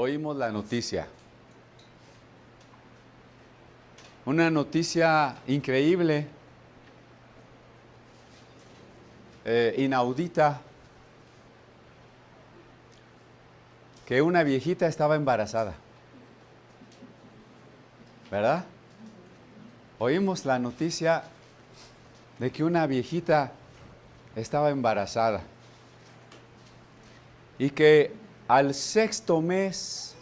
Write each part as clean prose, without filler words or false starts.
oímos la noticia. Una noticia increíble, inaudita, que una viejita estaba embarazada. ¿Verdad? Oímos la noticia de que una viejita estaba embarazada y que al 6º mes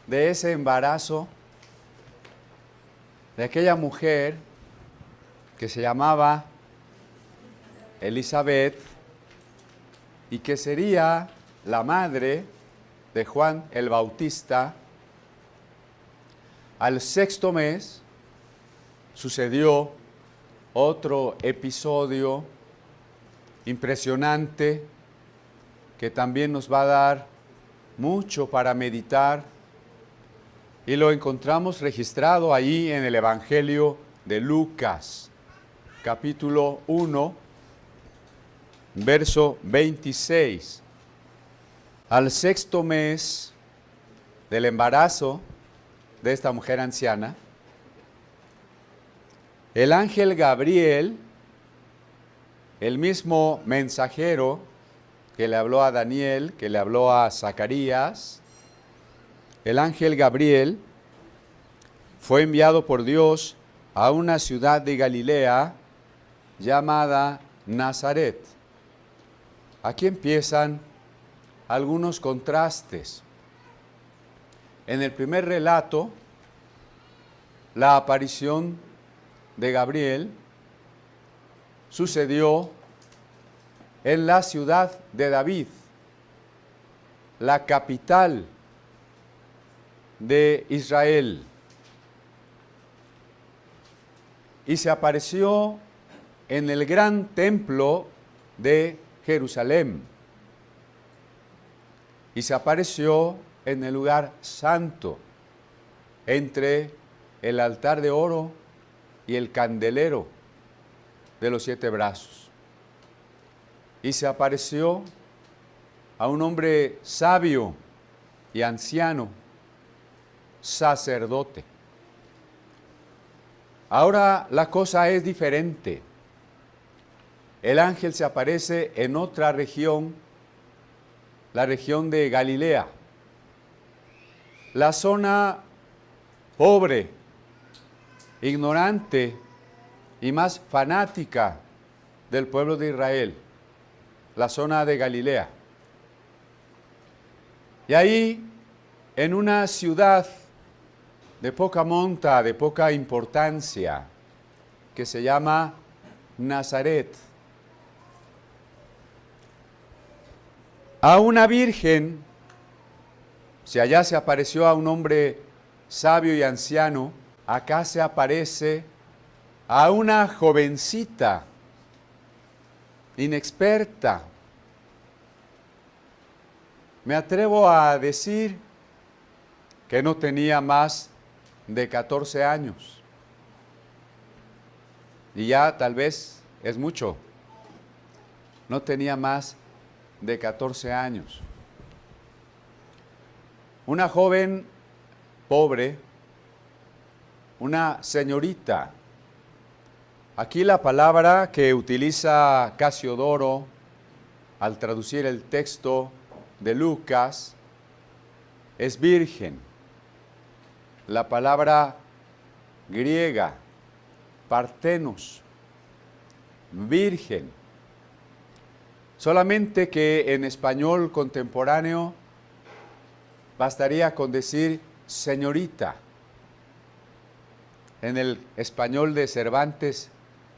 de ese embarazo de aquella mujer que se llamaba Elizabeth y que sería la madre de Juan el Bautista, al 6º mes sucedió otro episodio impresionante que también nos va a dar mucho para meditar, y lo encontramos registrado ahí en el Evangelio de Lucas, capítulo 1, verso 26. Al 6º mes del embarazo de esta mujer anciana, el ángel Gabriel, el mismo mensajero que le habló a Daniel, que le habló a Zacarías, el ángel Gabriel fue enviado por Dios a una ciudad de Galilea llamada Nazaret. Aquí empiezan algunos contrastes. En el primer relato, la aparición de Gabriel sucedió en la ciudad de David, la capital de Israel, y se apareció en el gran templo de Jerusalén, y se apareció en el lugar santo, entre el altar de oro y el candelero de los 7 brazos. Y se apareció a un hombre sabio y anciano, sacerdote. Ahora la cosa es diferente. El ángel se aparece en otra región, la región de Galilea, la zona pobre, ignorante y más fanática del pueblo de Israel, la zona de Galilea. Y ahí, en una ciudad de poca monta, de poca importancia, que se llama Nazaret, a una virgen, si allá se apareció a un hombre sabio y anciano, acá se aparece a una jovencita, inexperta. Me atrevo a decir que no tenía más de 14 años. Y ya tal vez es mucho. No tenía más de 14 años. Una joven pobre, una señorita. Aquí la palabra que utiliza Casiodoro al traducir el texto de Lucas es virgen. La palabra griega, partenos, virgen. Solamente que en español contemporáneo bastaría con decir señorita. En el español de Cervantes,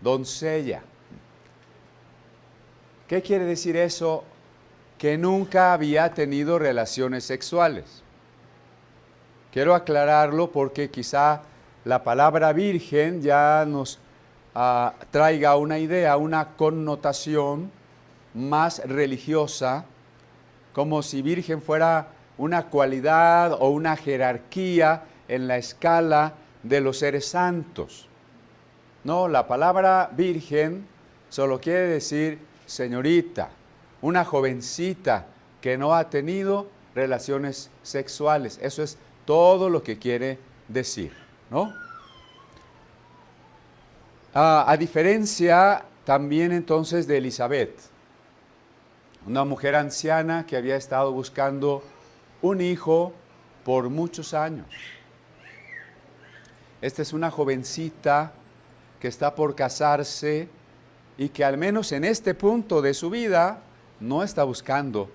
doncella. ¿Qué quiere decir eso? Que nunca había tenido relaciones sexuales. Quiero aclararlo porque quizá la palabra virgen ya nos traiga una idea, una connotación más religiosa, como si virgen fuera una cualidad o una jerarquía en la escala de los seres santos. No, la palabra virgen solo quiere decir señorita, una jovencita que no ha tenido relaciones sexuales. Eso es todo lo que quiere decir, ¿no? A diferencia también entonces de Elizabeth, una mujer anciana que había estado buscando un hijo por muchos años. Esta es una jovencita que está por casarse y que al menos en este punto de su vida no está buscando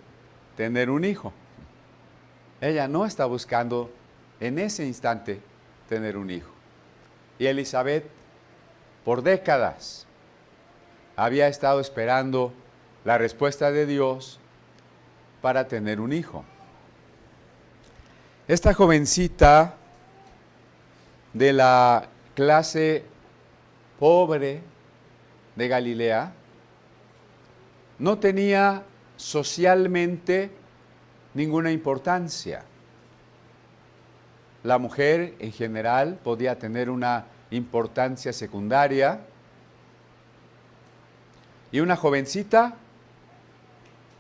tener un hijo. Ella no está buscando en ese instante tener un hijo. Y Elizabeth, por décadas, había estado esperando la respuesta de Dios para tener un hijo. Esta jovencita de la clase pobre de Galilea no tenía socialmente ninguna importancia. La mujer en general podía tener una importancia secundaria y una jovencita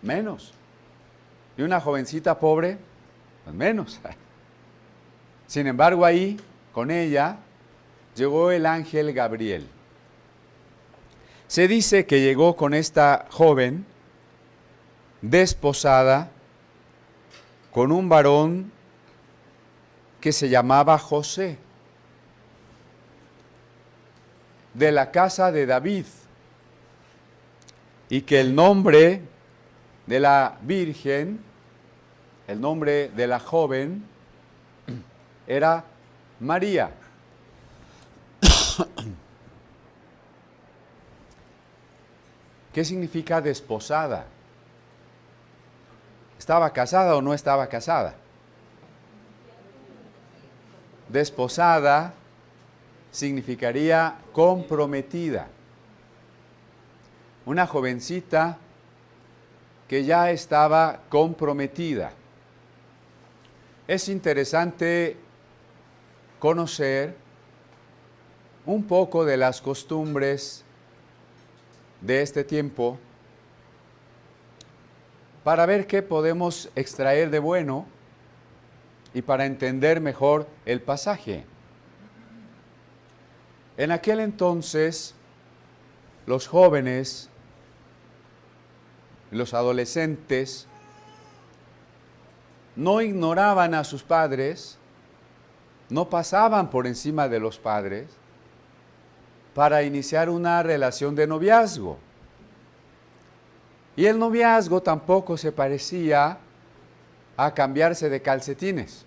menos. Y una jovencita pobre, pues menos. Sin embargo, ahí, con ella, llegó el ángel Gabriel. Se dice que llegó con esta joven desposada con un varón que se llamaba José, de la casa de David, y que el nombre de la virgen, el nombre de la joven, era María. ¿Qué significa desposada? ¿Estaba casada o no estaba casada? Desposada significaría comprometida. Una jovencita que ya estaba comprometida. Es interesante conocer un poco de las costumbres de este tiempo para ver qué podemos extraer de bueno y para entender mejor el pasaje. En aquel entonces, los jóvenes, los adolescentes, no ignoraban a sus padres, no pasaban por encima de los padres para iniciar una relación de noviazgo. Y el noviazgo tampoco se parecía a cambiarse de calcetines,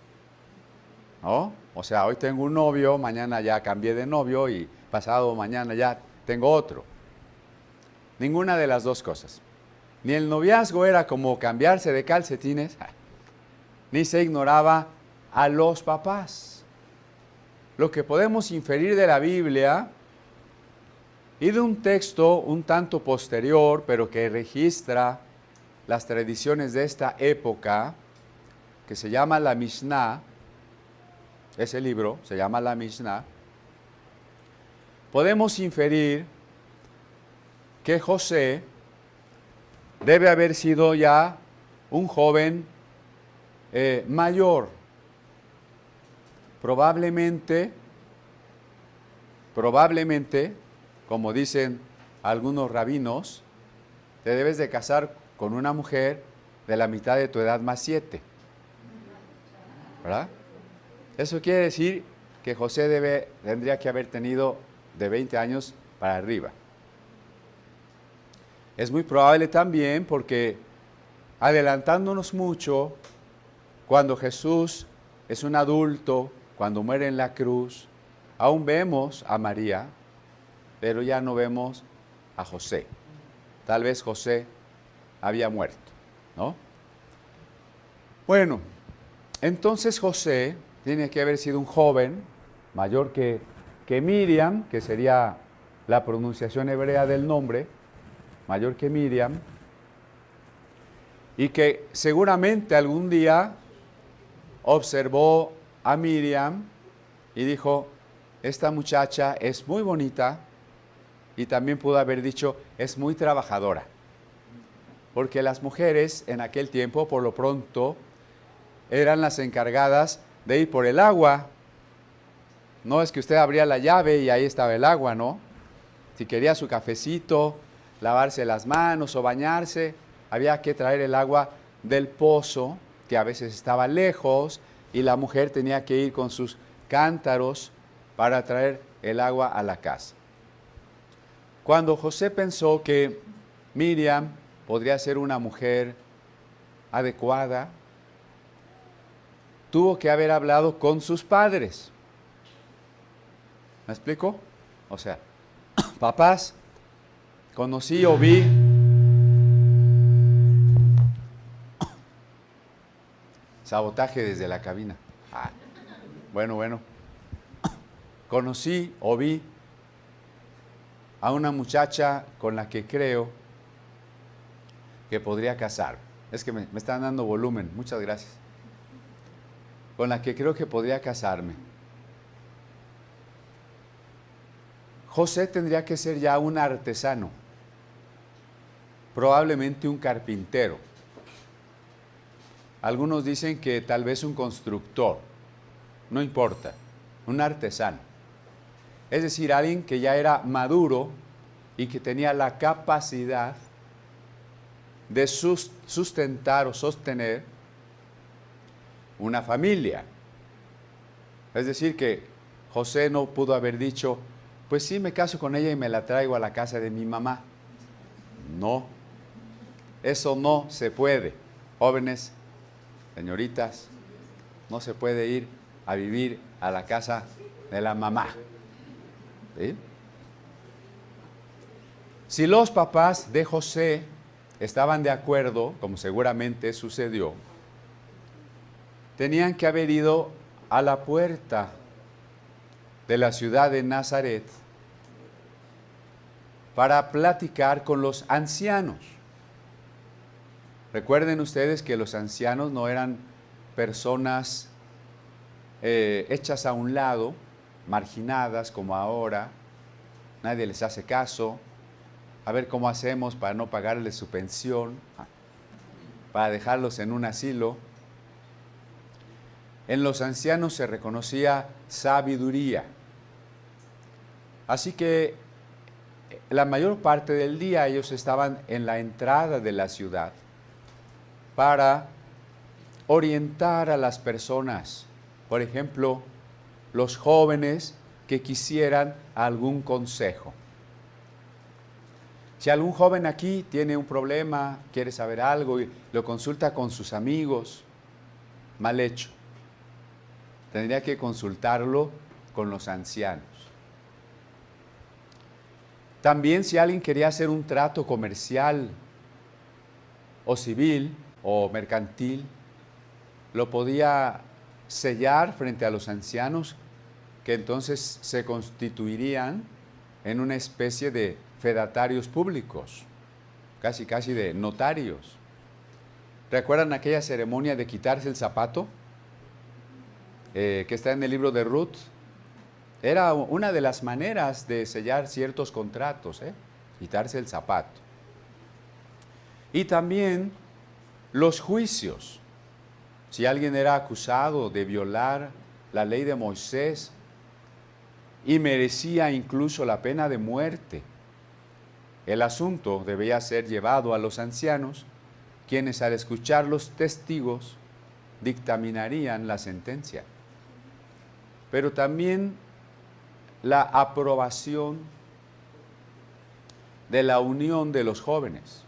¿no? O sea, hoy tengo un novio, mañana ya cambié de novio y pasado mañana ya tengo otro. Ninguna de las dos cosas. Ni el noviazgo era como cambiarse de calcetines, ni se ignoraba a los papás. Lo que podemos inferir de la Biblia y de un texto un tanto posterior, pero que registra las tradiciones de esta época, que se llama la Mishnah, ese libro se llama la Mishnah, podemos inferir que José debe haber sido ya un joven mayor. Probablemente, como dicen algunos rabinos, te debes de casar con una mujer de la mitad de tu edad más 7. ¿Verdad? Eso quiere decir que José tendría que haber tenido de 20 años para arriba. Es muy probable también porque, adelantándonos mucho, cuando Jesús es un adulto, cuando muere en la cruz, aún vemos a María, pero ya no vemos a José. Tal vez José había muerto, ¿no? Bueno, entonces José tiene que haber sido un joven mayor que Miriam, que sería la pronunciación hebrea del nombre, mayor que Miriam, y que seguramente algún día observó a Miriam y dijo, esta muchacha es muy bonita, y también pudo haber dicho, es muy trabajadora, porque las mujeres en aquel tiempo, por lo pronto, eran las encargadas de ir por el agua. No es que usted abría la llave y ahí estaba el agua, ¿no? Si quería su cafecito, lavarse las manos o bañarse, había que traer el agua del pozo, que a veces estaba lejos, y la mujer tenía que ir con sus cántaros para traer el agua a la casa. Cuando José pensó que Miriam podría ser una mujer adecuada, tuvo que haber hablado con sus padres. ¿Me explico? O sea, papás, conocí o vi sabotaje desde la cabina. Bueno. Conocí o vi a una muchacha con la que creo que podría casar. Es que me están dando volumen, muchas gracias. Con la que creo que podría casarme. José tendría que ser ya un artesano, probablemente un carpintero. Algunos dicen que tal vez un constructor, no importa, un artesano. Es decir, alguien que ya era maduro y que tenía la capacidad de sustentar o sostener una familia. Es decir, que José no pudo haber dicho, pues sí, me caso con ella y me la traigo a la casa de mi mamá. No, eso no se puede. Jóvenes, señoritas, no se puede ir a vivir a la casa de la mamá. ¿Sí? Si los papás de José estaban de acuerdo, como seguramente sucedió, tenían que haber ido a la puerta de la ciudad de Nazaret para platicar con los ancianos. Recuerden ustedes que los ancianos no eran personas hechas a un lado, marginadas como ahora, nadie les hace caso, a ver cómo hacemos para no pagarles su pensión, para dejarlos en un asilo. En los ancianos se reconocía sabiduría. Así que la mayor parte del día ellos estaban en la entrada de la ciudad para orientar a las personas. Por ejemplo, los jóvenes que quisieran algún consejo. Si algún joven aquí tiene un problema, quiere saber algo y lo consulta con sus amigos, mal hecho. Tendría que consultarlo con los ancianos. También si alguien quería hacer un trato comercial o civil o mercantil, lo podía sellar frente a los ancianos, que entonces se constituirían en una especie de fedatarios públicos, casi de notarios. ¿Recuerdan aquella ceremonia de quitarse el zapato? Que está en el libro de Ruth. Era una de las maneras de sellar ciertos contratos, quitarse el zapato. Y también los juicios. Si alguien era acusado de violar la ley de Moisés y merecía incluso la pena de muerte, el asunto debía ser llevado a los ancianos, quienes al escuchar los testigos dictaminarían la sentencia. Pero también la aprobación de la unión de los jóvenes.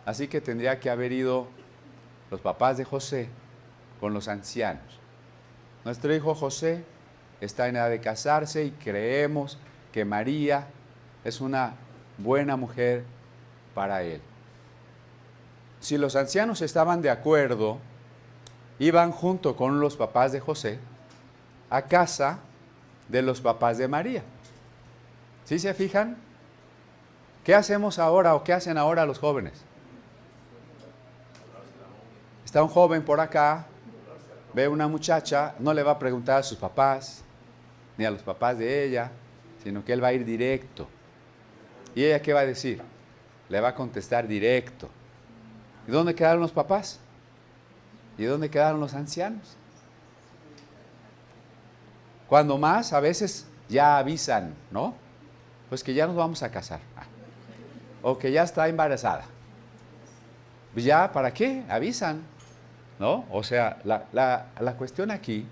Así que tendría que haber ido los papás de José con los ancianos. Nuestro hijo José está en edad de casarse y creemos que María es una buena mujer para él. Si los ancianos estaban de acuerdo, iban junto con los papás de José a casa de los papás de María. ¿Sí se fijan? ¿Qué hacemos ahora o qué hacen ahora los jóvenes? Está un joven por acá, ve una muchacha, no le va a preguntar a sus papás, ni a los papás de ella, sino que él va a ir directo. ¿Y ella qué va a decir? Le va a contestar directo. ¿Y dónde quedaron los papás? ¿Y dónde quedaron los ancianos? Cuando más, a veces ya avisan, ¿no? Pues que ya nos vamos a casar. O que ya está embarazada. Pues ya, ¿para qué? Avisan, ¿no? O sea, la cuestión aquí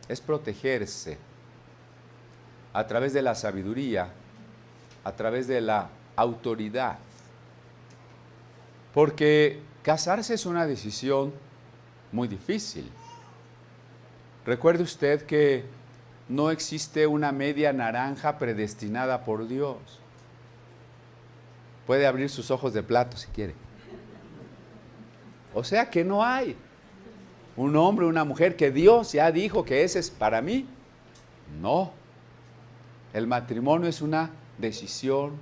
es protegerse a través de la sabiduría, a través de la autoridad. Porque casarse es una decisión muy difícil. Recuerde usted que no existe una media naranja predestinada por Dios. Puede abrir sus ojos de plato si quiere. O sea que no hay un hombre, una mujer que Dios ya dijo que ese es para mí. No. El matrimonio es una decisión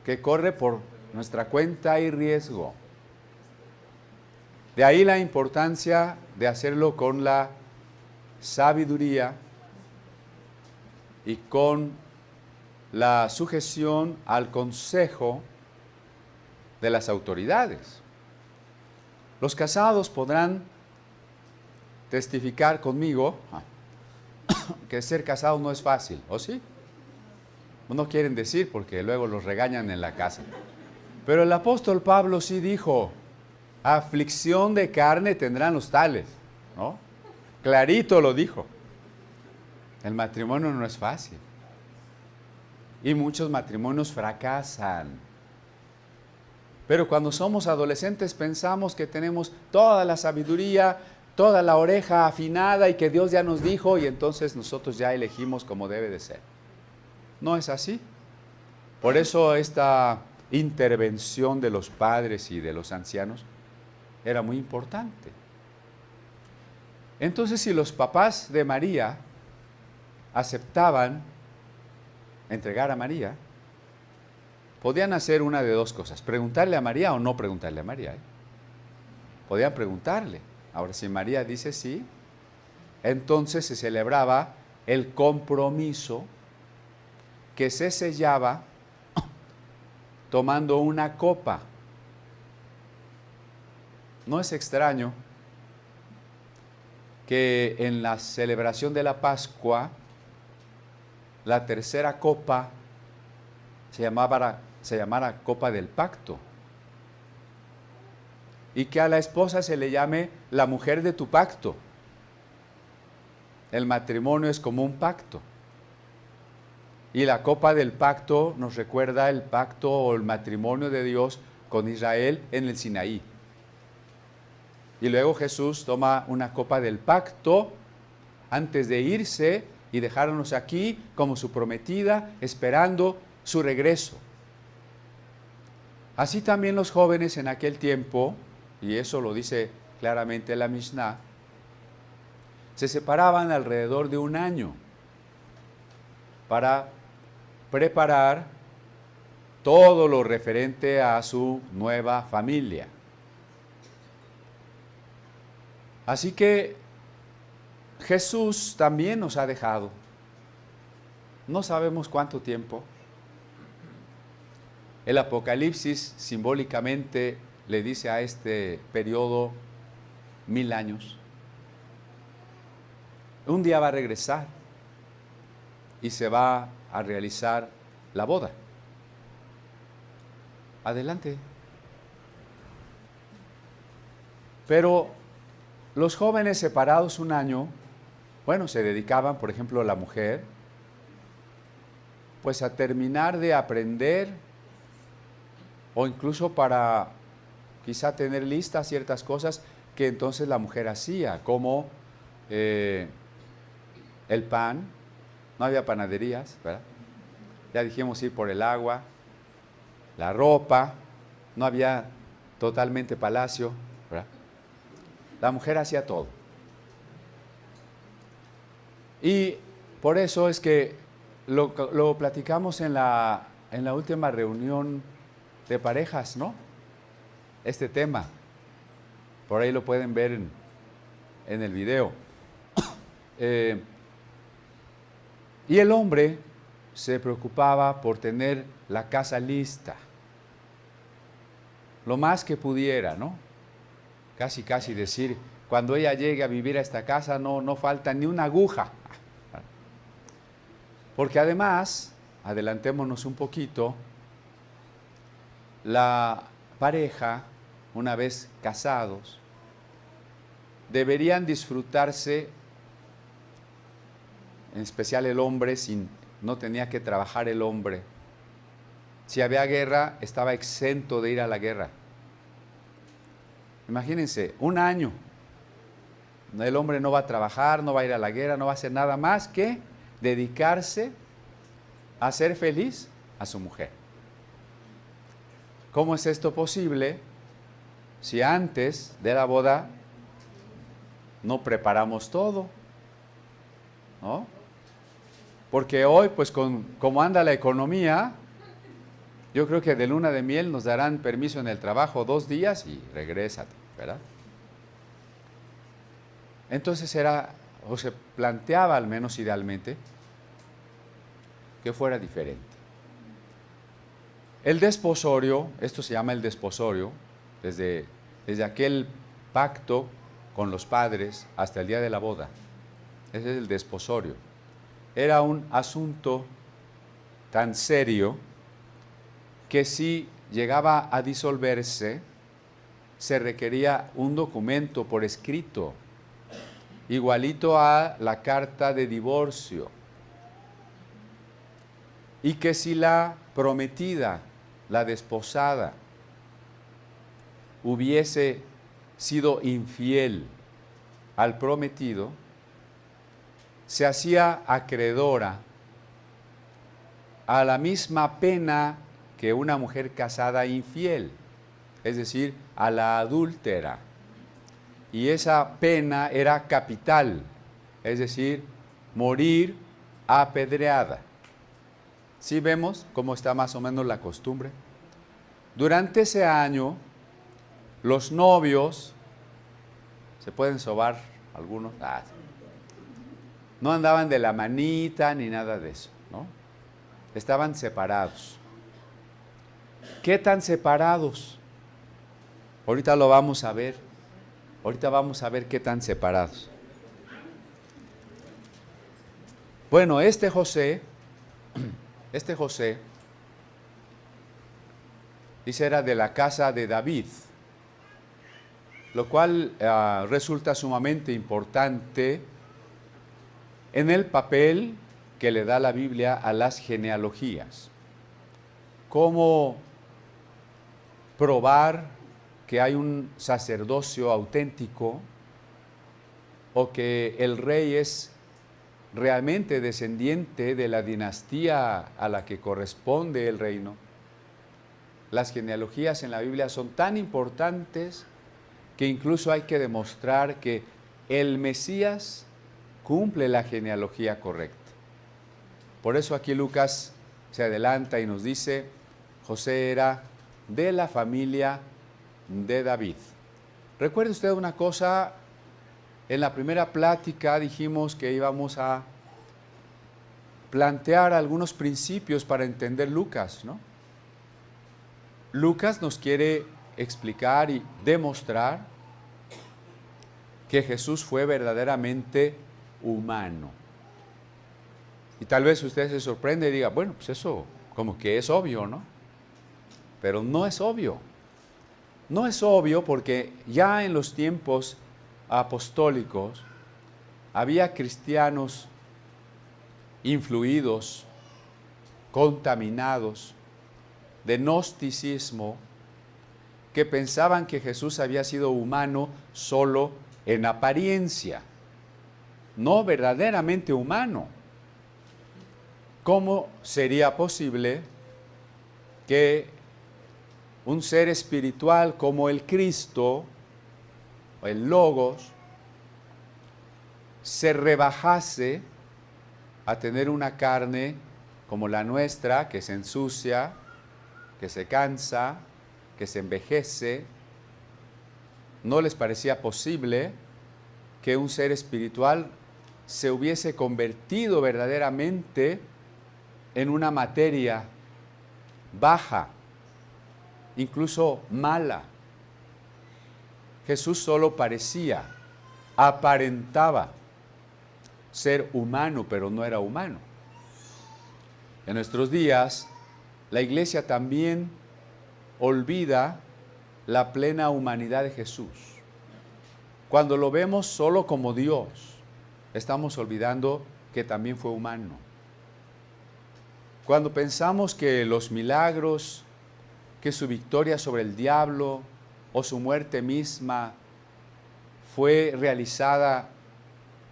que corre por nuestra cuenta y riesgo. De ahí la importancia de hacerlo con la sabiduría y con la sujeción al consejo de las autoridades. Los casados podrán testificar conmigo que ser casado no es fácil, ¿o sí? No quieren decir porque luego los regañan en la casa. Pero el apóstol Pablo sí dijo, aflicción de carne tendrán los tales, ¿no? Clarito lo dijo. El matrimonio no es fácil. Y muchos matrimonios fracasan. Pero cuando somos adolescentes pensamos que tenemos toda la sabiduría, toda la oreja afinada y que Dios ya nos dijo y entonces nosotros ya elegimos como debe de ser. No es así. Por eso esta intervención de los padres y de los ancianos era muy importante. Entonces, si los papás de María aceptaban entregar a María, podían hacer una de dos cosas, preguntarle a María o no preguntarle a María. Podían preguntarle. Ahora, si María dice sí, entonces se celebraba el compromiso que se sellaba tomando una copa. No es extraño que en la celebración de la Pascua, la tercera copa se llamara copa del pacto. Y que a la esposa se le llame la mujer de tu pacto. El matrimonio es como un pacto. Y la copa del pacto nos recuerda el pacto o el matrimonio de Dios con Israel en el Sinaí. Y luego Jesús toma una copa del pacto antes de irse y dejarnos aquí como su prometida, esperando su regreso. Así también los jóvenes en aquel tiempo, y eso lo dice claramente la Mishnah, se separaban alrededor de un año para preparar todo lo referente a su nueva familia. Así que Jesús también nos ha dejado. No sabemos cuánto tiempo. El Apocalipsis simbólicamente le dice a este periodo 1000 años. Un día va a regresar y se va a realizar la boda. Adelante. Pero los jóvenes separados un año, bueno, se dedicaban, por ejemplo, la mujer, pues a terminar de aprender o incluso para quizá tener listas ciertas cosas que entonces la mujer hacía, como el pan, no había panaderías, ¿verdad? Ya dijimos ir por el agua, la ropa, no había totalmente palacio, ¿verdad? La mujer hacía todo. Y por eso es que lo platicamos en la última reunión de parejas, ¿no? Este tema. Por ahí lo pueden ver en el video. Y el hombre se preocupaba por tener la casa lista. Lo más que pudiera, ¿no? casi casi decir, cuando ella llegue a vivir a esta casa no falta ni una aguja. Porque además, adelantémonos un poquito, la pareja, una vez casados, deberían disfrutarse, en especial el hombre, no tenía que trabajar el hombre. Si había guerra, estaba exento de ir a la guerra. Imagínense, un año, el hombre no va a trabajar, no va a ir a la guerra, no va a hacer nada más que dedicarse a hacer feliz a su mujer. ¿Cómo es esto posible si antes de la boda no preparamos todo? ¿No? Porque hoy, pues como anda la economía, yo creo que de luna de miel nos darán permiso en el trabajo 2 días y regrésate, ¿verdad? Entonces o se planteaba al menos idealmente, que fuera diferente. El desposorio, esto se llama el desposorio, desde aquel pacto con los padres hasta el día de la boda. Ese es el desposorio. Era un asunto tan serio que si llegaba a disolverse, se requería un documento por escrito, igualito a la carta de divorcio. Y que si la prometida, la desposada, hubiese sido infiel al prometido, se hacía acreedora a la misma pena que una mujer casada infiel, es decir, a la adúltera. Y esa pena era capital, es decir, morir apedreada. ¿Sí vemos cómo está más o menos la costumbre? Durante ese año, los novios, ¿se pueden sobar algunos? No andaban de la manita ni nada de eso, ¿no? Estaban separados. ¿Qué tan separados? Ahorita lo vamos a ver. Ahorita vamos a ver qué tan separados. Bueno, este José, dice, era de la casa de David, lo cual resulta sumamente importante en el papel que le da la Biblia a las genealogías. Cómo probar que hay un sacerdocio auténtico o que el rey es realmente descendiente de la dinastía a la que corresponde el reino. Las genealogías en la Biblia son tan importantes que incluso hay que demostrar que el Mesías cumple la genealogía correcta. Por eso aquí Lucas se adelanta y nos dice, José era de la familia de David. Recuerde usted una cosa, en la primera plática dijimos que íbamos a plantear algunos principios para entender Lucas, ¿no? Lucas nos quiere explicar y demostrar que Jesús fue verdaderamente humano. Y tal vez usted se sorprende y diga, bueno, pues eso como que es obvio, ¿no? Pero no es obvio. No es obvio porque ya en los tiempos apostólicos había cristianos influidos, contaminados de gnosticismo, que pensaban que Jesús había sido humano solo en apariencia, no verdaderamente humano. ¿Cómo sería posible que un ser espiritual como el Cristo, o el Logos, se rebajase a tener una carne como la nuestra, que se ensucia, que se cansa, que se envejece? ¿No les parecía posible que un ser espiritual se hubiese convertido verdaderamente en una materia baja, incluso mala? Jesús solo parecía, aparentaba ser humano, pero no era humano. En nuestros días, la iglesia también olvida la plena humanidad de Jesús. Cuando lo vemos solo como Dios, estamos olvidando que también fue humano. Cuando pensamos que los milagros, que su victoria sobre el diablo o su muerte misma fue realizada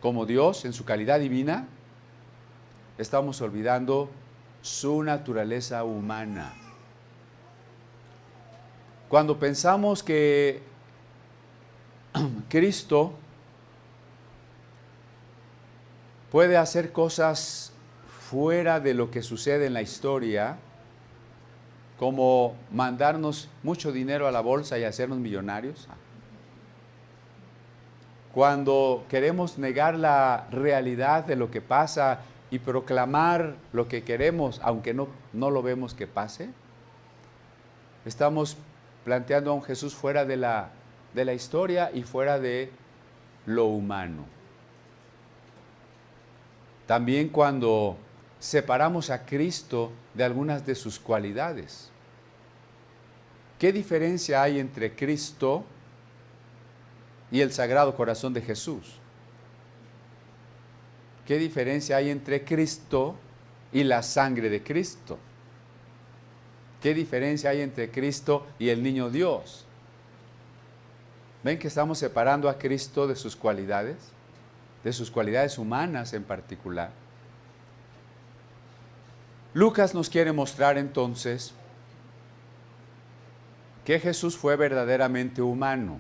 como Dios en su calidad divina, estamos olvidando su naturaleza humana. Cuando pensamos que Cristo puede hacer cosas fuera de lo que sucede en la historia, como mandarnos mucho dinero a la bolsa y hacernos millonarios. Cuando queremos negar la realidad de lo que pasa y proclamar lo que queremos, aunque no lo vemos que pase, estamos planteando a un Jesús fuera de la historia y fuera de lo humano. También cuando separamos a Cristo de algunas de sus cualidades. ¿Qué diferencia hay entre Cristo y el Sagrado Corazón de Jesús? ¿Qué diferencia hay entre Cristo y la sangre de Cristo? ¿Qué diferencia hay entre Cristo y el niño Dios? ¿Ven que estamos separando a Cristo de sus cualidades humanas en particular? Lucas nos quiere mostrar entonces que Jesús fue verdaderamente humano.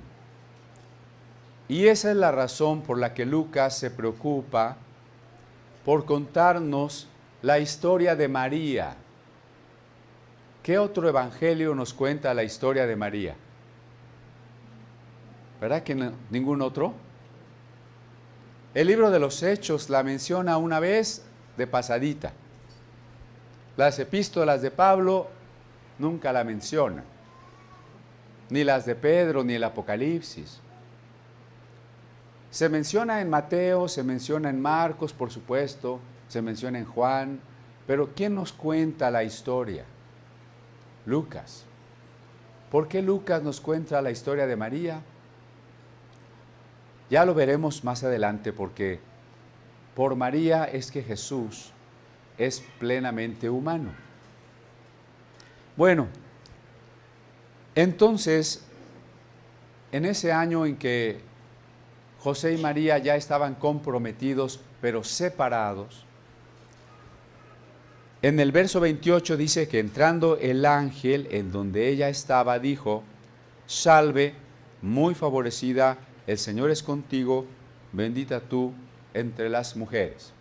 Y esa es la razón por la que Lucas se preocupa por contarnos la historia de María. ¿Qué otro evangelio nos cuenta la historia de María? ¿Verdad que ningún otro? El libro de los Hechos la menciona una vez de pasadita. Las epístolas de Pablo nunca la mencionan, ni las de Pedro, ni el Apocalipsis. Se menciona en Mateo, se menciona en Marcos, por supuesto, se menciona en Juan, pero ¿quién nos cuenta la historia? Lucas. ¿Por qué Lucas nos cuenta la historia de María? Ya lo veremos más adelante, porque por María es que Jesús es plenamente humano. Bueno, entonces, en ese año en que José y María ya estaban comprometidos, pero separados, en el verso 28 dice que entrando el ángel en donde ella estaba, dijo: Salve, muy favorecida, el Señor es contigo, bendita tú entre las mujeres.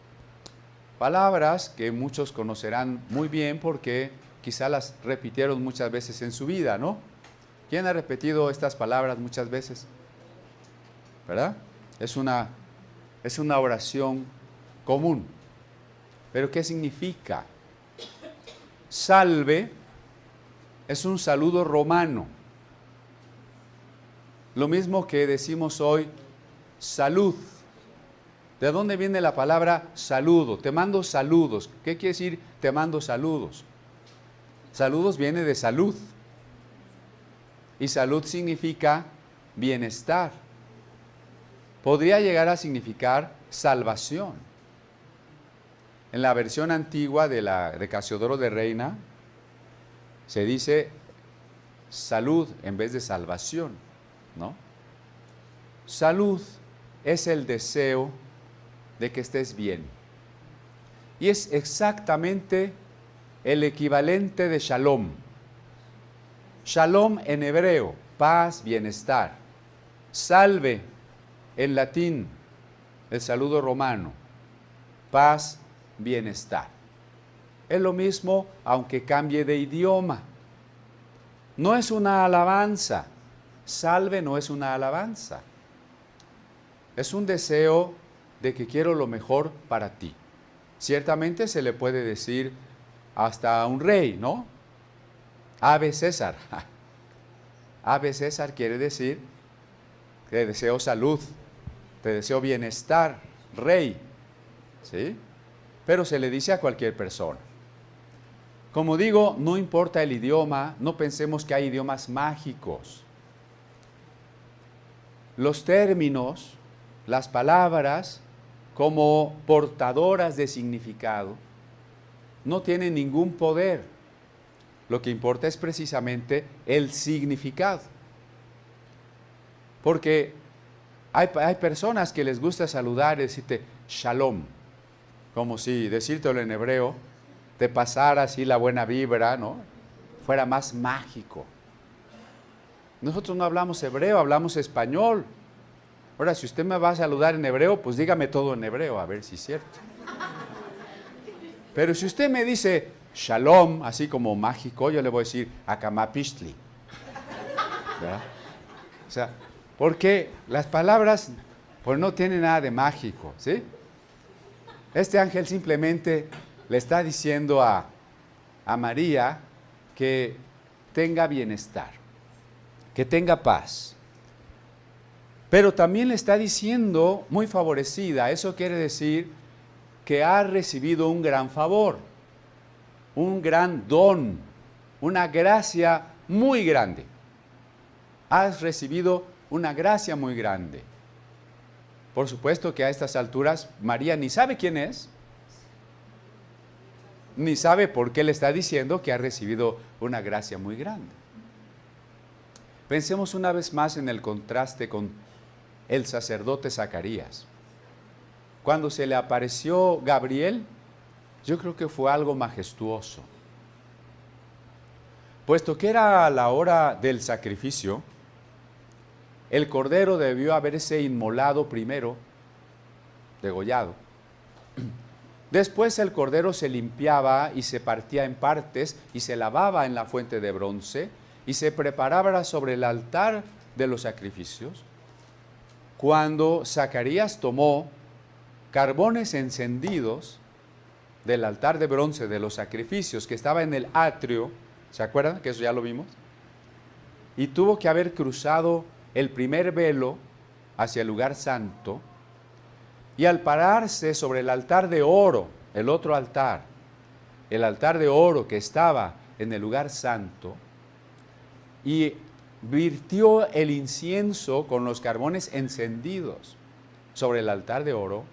Palabras que muchos conocerán muy bien porque quizá las repitieron muchas veces en su vida, ¿no? ¿Quién ha repetido estas palabras muchas veces? ¿Verdad? Es una oración común. ¿Pero qué significa? Salve es un saludo romano. Lo mismo que decimos hoy, salud. ¿De dónde viene la palabra saludo? Te mando saludos. ¿Qué quiere decir te mando saludos? Saludos viene de salud. Y salud significa bienestar. Podría llegar a significar salvación. En la versión antigua de Casiodoro de Reina, se dice salud en vez de salvación, ¿no? Salud es el deseo de que estés bien. Y es exactamente el equivalente de shalom. Shalom en hebreo, paz, bienestar. Salve en latín, el saludo romano, paz, bienestar. Es lo mismo aunque cambie de idioma. No es una alabanza. Salve no es una alabanza. Es un deseo de que quiero lo mejor para ti. Ciertamente se le puede decir hasta a un rey, ¿no? Ave César. Ave César quiere decir te deseo salud, te deseo bienestar, rey, ¿sí? Pero se le dice a cualquier persona. Como digo, no importa el idioma, no pensemos que hay idiomas mágicos. Los términos, las palabras, como portadoras de significado, no tienen ningún poder. Lo que importa es precisamente el significado. Porque hay personas que les gusta saludar y decirte shalom, como si decírtelo en hebreo te pasara así la buena vibra, ¿no? Fuera más mágico. Nosotros no hablamos hebreo, hablamos español. Ahora, si usted me va a saludar en hebreo, pues dígame todo en hebreo, a ver si es cierto. Pero si usted me dice shalom, así como mágico, yo le voy a decir akamapistli. ¿Verdad? O sea, porque las palabras pues no tienen nada de mágico, ¿sí? Este ángel simplemente le está diciendo a María que tenga bienestar, que tenga paz. Pero también le está diciendo muy favorecida. Eso quiere decir que ha recibido un gran favor, un gran don, una gracia muy grande. Has recibido una gracia muy grande. Por supuesto que a estas alturas María ni sabe quién es, ni sabe por qué le está diciendo que ha recibido una gracia muy grande. Pensemos una vez más en el contraste con el sacerdote Zacarías. Cuando se le apareció Gabriel, yo creo que fue algo majestuoso. Puesto que era la hora del sacrificio, el cordero debió haberse inmolado primero, degollado. Después el cordero se limpiaba y se partía en partes y se lavaba en la fuente de bronce y se preparaba sobre el altar de los sacrificios. Cuando Zacarías tomó carbones encendidos del altar de bronce de los sacrificios que estaba en el atrio, ¿se acuerdan que eso ya lo vimos? Y tuvo que haber cruzado el primer velo hacia el lugar santo, y al pararse sobre el altar de oro, el otro altar, el altar de oro que estaba en el lugar santo, y virtió el incienso con los carbones encendidos sobre el altar de oro,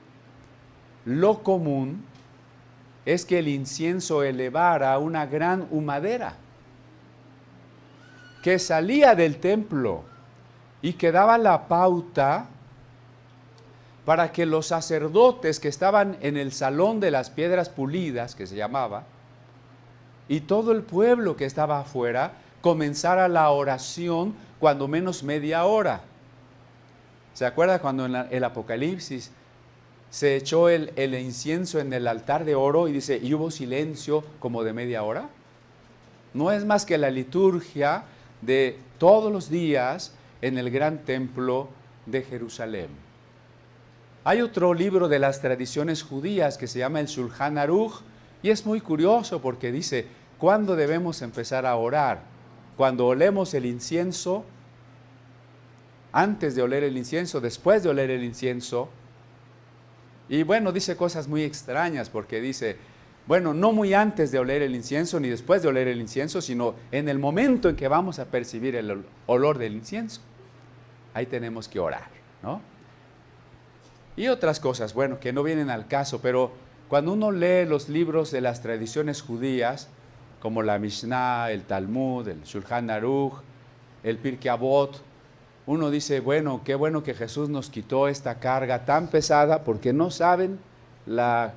lo común es que el incienso elevara una gran humadera que salía del templo y que daba la pauta para que los sacerdotes que estaban en el salón de las piedras pulidas, que se llamaba, y todo el pueblo que estaba afuera, comenzara la oración cuando menos media hora. ¿Se acuerda cuando en el Apocalipsis se echó el incienso en el altar de oro y dice, y hubo silencio como de media hora? No es más que la liturgia de todos los días en el gran templo de Jerusalén. Hay otro libro de las tradiciones judías que se llama el Shulchan Aruch, y es muy curioso porque dice, ¿cuándo debemos empezar a orar? Cuando olemos el incienso, antes de oler el incienso, después de oler el incienso. Y bueno, dice cosas muy extrañas porque dice, bueno, no muy antes de oler el incienso ni después de oler el incienso, sino en el momento en que vamos a percibir el olor del incienso. Ahí tenemos que orar, ¿no? Y otras cosas, bueno, que no vienen al caso, pero cuando uno lee los libros de las tradiciones judías, como la Mishnah, el Talmud, el Shulchan Aruch, el Pirkei Avot, uno dice, bueno, qué bueno que Jesús nos quitó esta carga tan pesada, porque no saben la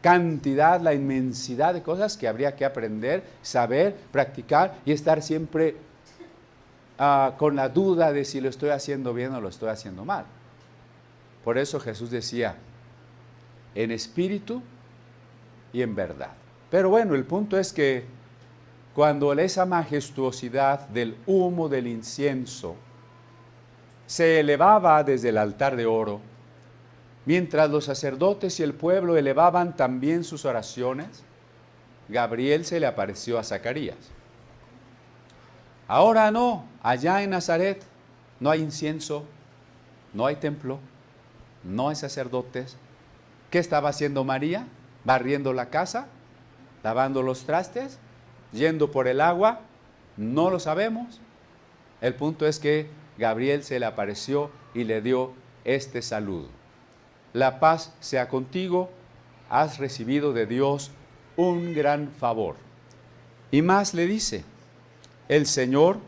cantidad, la inmensidad de cosas que habría que aprender, saber, practicar y estar siempre con la duda de si lo estoy haciendo bien o lo estoy haciendo mal. Por eso Jesús decía, en espíritu y en verdad. Pero bueno, el punto es que cuando esa majestuosidad del humo del incienso se elevaba desde el altar de oro, mientras los sacerdotes y el pueblo elevaban también sus oraciones, Gabriel se le apareció a Zacarías. Ahora no, allá en Nazaret no hay incienso, no hay templo, no hay sacerdotes. ¿Qué estaba haciendo María? ¿Barriendo la casa? ¿Lavando los trastes? ¿Yendo por el agua? No lo sabemos. El punto es que Gabriel se le apareció y le dio este saludo. La paz sea contigo, has recibido de Dios un gran favor. Y más le dice, el Señor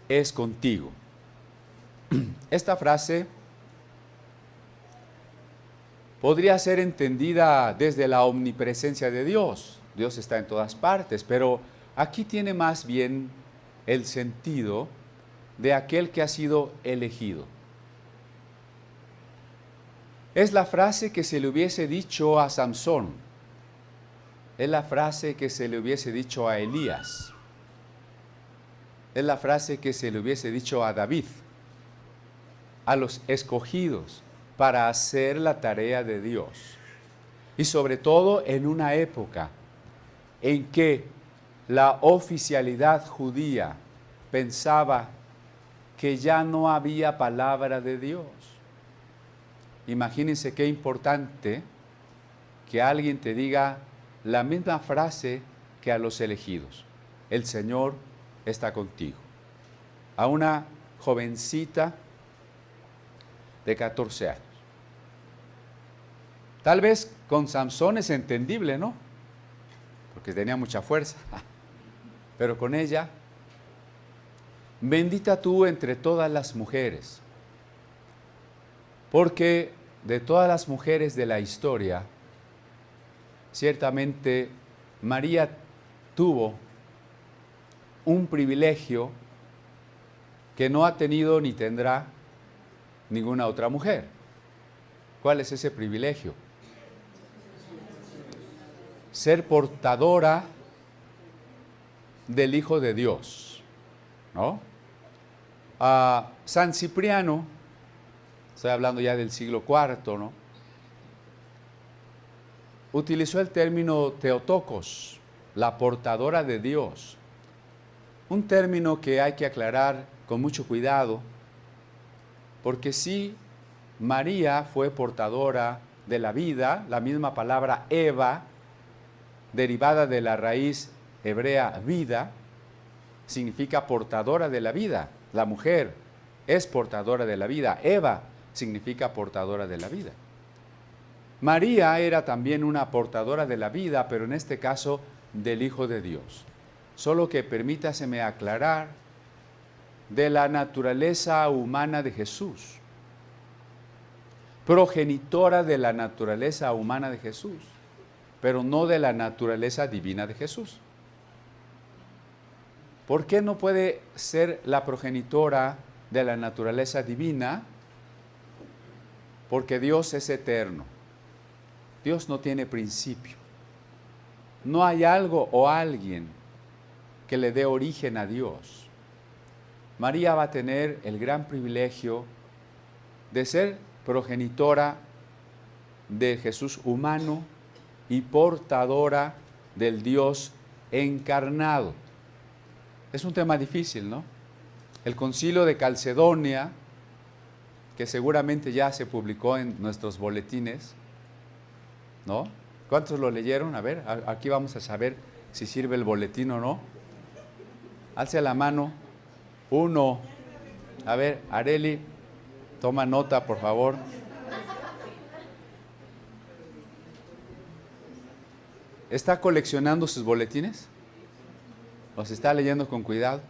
es contigo. Esta frase podría ser entendida desde la omnipresencia de Dios. Dios está en todas partes, pero aquí tiene más bien el sentido de aquel que ha sido elegido. Es la frase que se le hubiese dicho a Samson, es la frase que se le hubiese dicho a Elías, es la frase que se le hubiese dicho a David, a los escogidos para hacer la tarea de Dios. Y sobre todo en una época en que la oficialidad judía pensaba que ya no había palabra de Dios. Imagínense qué importante que alguien te diga la misma frase que a los elegidos. El Señor está contigo. A una jovencita de 14 años. Tal vez con Samson es entendible, ¿no? Porque tenía mucha fuerza. Pero con ella, bendita tú entre todas las mujeres, porque de todas las mujeres de la historia, ciertamente María tuvo un privilegio que no ha tenido ni tendrá ninguna otra mujer. ¿Cuál es ese privilegio? Ser portadora del Hijo de Dios, ¿no? San Cipriano, estoy hablando ya del siglo IV, ¿no? Utilizó el término Theotokos, la portadora de Dios. Un término que hay que aclarar con mucho cuidado, porque sí, María fue portadora de la vida, la misma palabra Eva, derivada de la raíz hebrea vida, significa portadora de la vida. La mujer es portadora de la vida. Eva significa portadora de la vida. María era también una portadora de la vida, pero en este caso del Hijo de Dios. Solo que permítaseme aclarar de la naturaleza humana de Jesús, progenitora de la naturaleza humana de Jesús, pero no de la naturaleza divina de Jesús. ¿Por qué no puede ser la progenitora de la naturaleza divina? Porque Dios es eterno. Dios no tiene principio. No hay algo o alguien que le dé origen a Dios. María va a tener el gran privilegio de ser progenitora de Jesús humano y portadora del Dios encarnado. Es un tema difícil, ¿no? El Concilio de Calcedonia, que seguramente ya se publicó en nuestros boletines, ¿no? ¿Cuántos lo leyeron? A ver, aquí vamos a saber si sirve el boletín o no. Alce la mano. Uno. A ver, Areli, toma nota, por favor. ¿Está coleccionando sus boletines? ¿Los está leyendo con cuidado?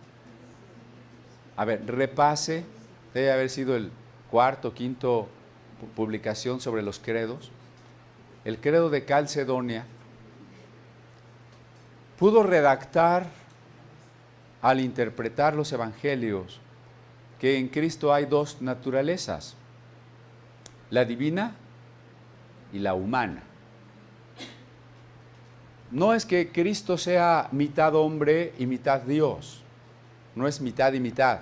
A ver, repase. Debe haber sido el cuarto, quinto publicación sobre los credos. El credo de Calcedonia pudo redactar al interpretar los evangelios que en Cristo hay dos naturalezas, la divina y la humana. No es que Cristo sea mitad hombre y mitad Dios, no es mitad y mitad,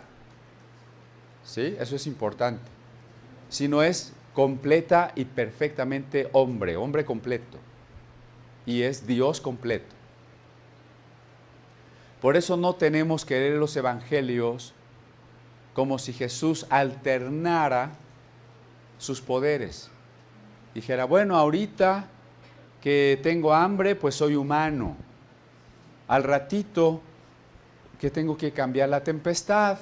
¿sí? Eso es importante, sino es completa y perfectamente hombre, hombre completo, y es Dios completo. Por eso no tenemos que leer los evangelios como si Jesús alternara sus poderes. Dijera, bueno, ahorita que tengo hambre, pues soy humano. Al ratito que tengo que cambiar la tempestad,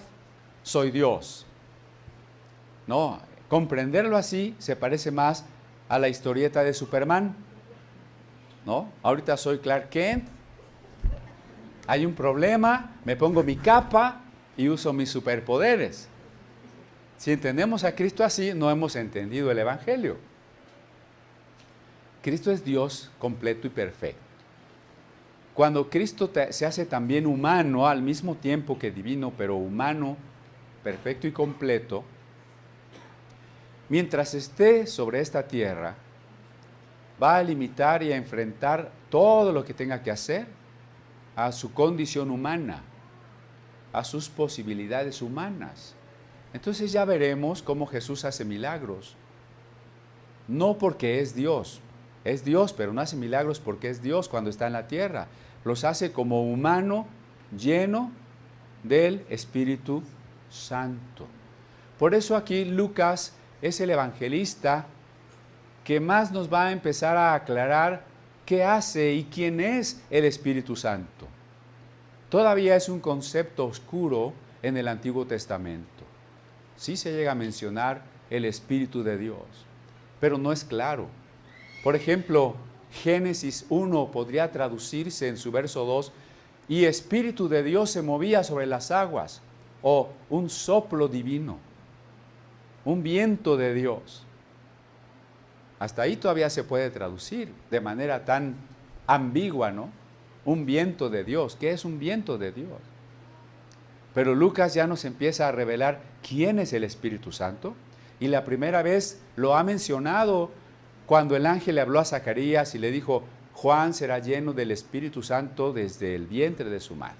soy Dios. No, comprenderlo así se parece más a la historieta de Superman, ¿no? Ahorita soy Clark Kent, hay un problema, me pongo mi capa y uso mis superpoderes. Si entendemos a Cristo así, no hemos entendido el Evangelio. Cristo es Dios completo y perfecto. Cuando Cristo se hace también humano, al mismo tiempo que divino, pero humano, perfecto y completo, mientras esté sobre esta tierra, va a limitar y a enfrentar todo lo que tenga que hacer a su condición humana, a sus posibilidades humanas. Entonces ya veremos cómo Jesús hace milagros. No porque es Dios, pero no hace milagros porque es Dios cuando está en la tierra. Los hace como humano lleno del Espíritu Santo. Por eso aquí Lucas es el evangelista que más nos va a empezar a aclarar qué hace y quién es el Espíritu Santo. Todavía es un concepto oscuro en el Antiguo Testamento. Sí se llega a mencionar el Espíritu de Dios, pero no es claro. Por ejemplo, Génesis 1 podría traducirse en su verso 2, y Espíritu de Dios se movía sobre las aguas, o un soplo divino, un viento de Dios. Hasta ahí todavía se puede traducir de manera tan ambigua, ¿no? Un viento de Dios. ¿Qué es un viento de Dios? Pero Lucas ya nos empieza a revelar quién es el Espíritu Santo, y la primera vez lo ha mencionado cuando el ángel le habló a Zacarías y le dijo, Juan será lleno del Espíritu Santo desde el vientre de su madre.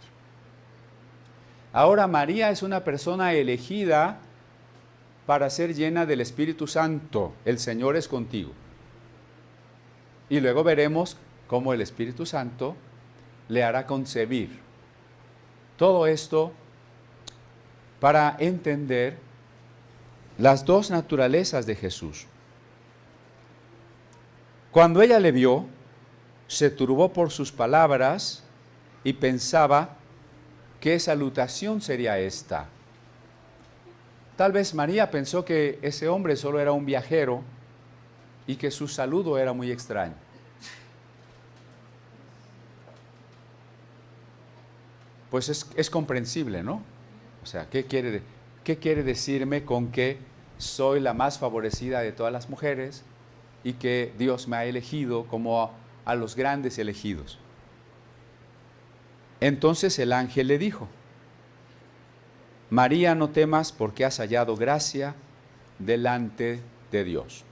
Ahora María es una persona elegida para ser llena del Espíritu Santo. El Señor es contigo. Y luego veremos cómo el Espíritu Santo le hará concebir. Todo esto para entender las dos naturalezas de Jesús. Cuando ella le vio, se turbó por sus palabras y pensaba, ¿qué salutación sería esta? Tal vez María pensó que ese hombre solo era un viajero y que su saludo era muy extraño. Pues es comprensible, ¿no? O sea, ¿qué quiere decirme con que soy la más favorecida de todas las mujeres y que Dios me ha elegido como a los grandes elegidos? Entonces el ángel le dijo, María, no temas porque has hallado gracia delante de Dios.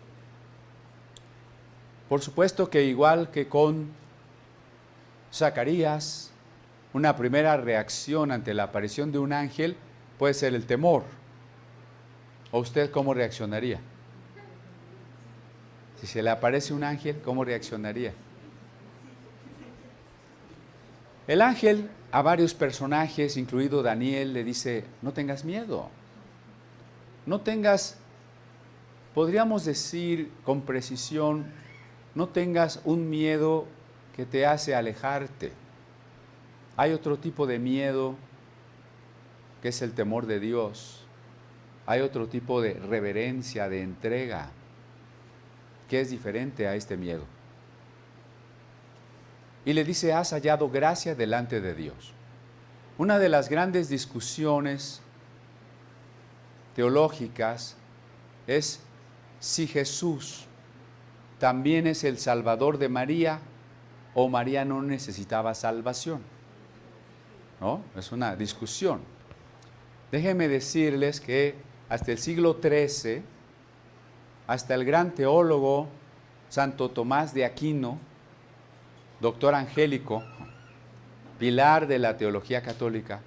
Por supuesto que igual que con Zacarías, una primera reacción ante la aparición de un ángel puede ser el temor. ¿O usted cómo reaccionaría? Si se le aparece un ángel, ¿cómo reaccionaría? El ángel a varios personajes, incluido Daniel, le dice, no tengas miedo. No tengas, podríamos decir con precisión, no tengas un miedo que te hace alejarte. Hay otro tipo de miedo que es el temor de Dios. Hay otro tipo de reverencia, de entrega, que es diferente a este miedo. Y le dice, has hallado gracia delante de Dios. Una de las grandes discusiones teológicas es si Jesús también es el Salvador de María o María no necesitaba salvación. ¿No? Es una discusión. Déjenme decirles que hasta el siglo XIII, hasta el gran teólogo Santo Tomás de Aquino, doctor angélico, pilar de la teología católica,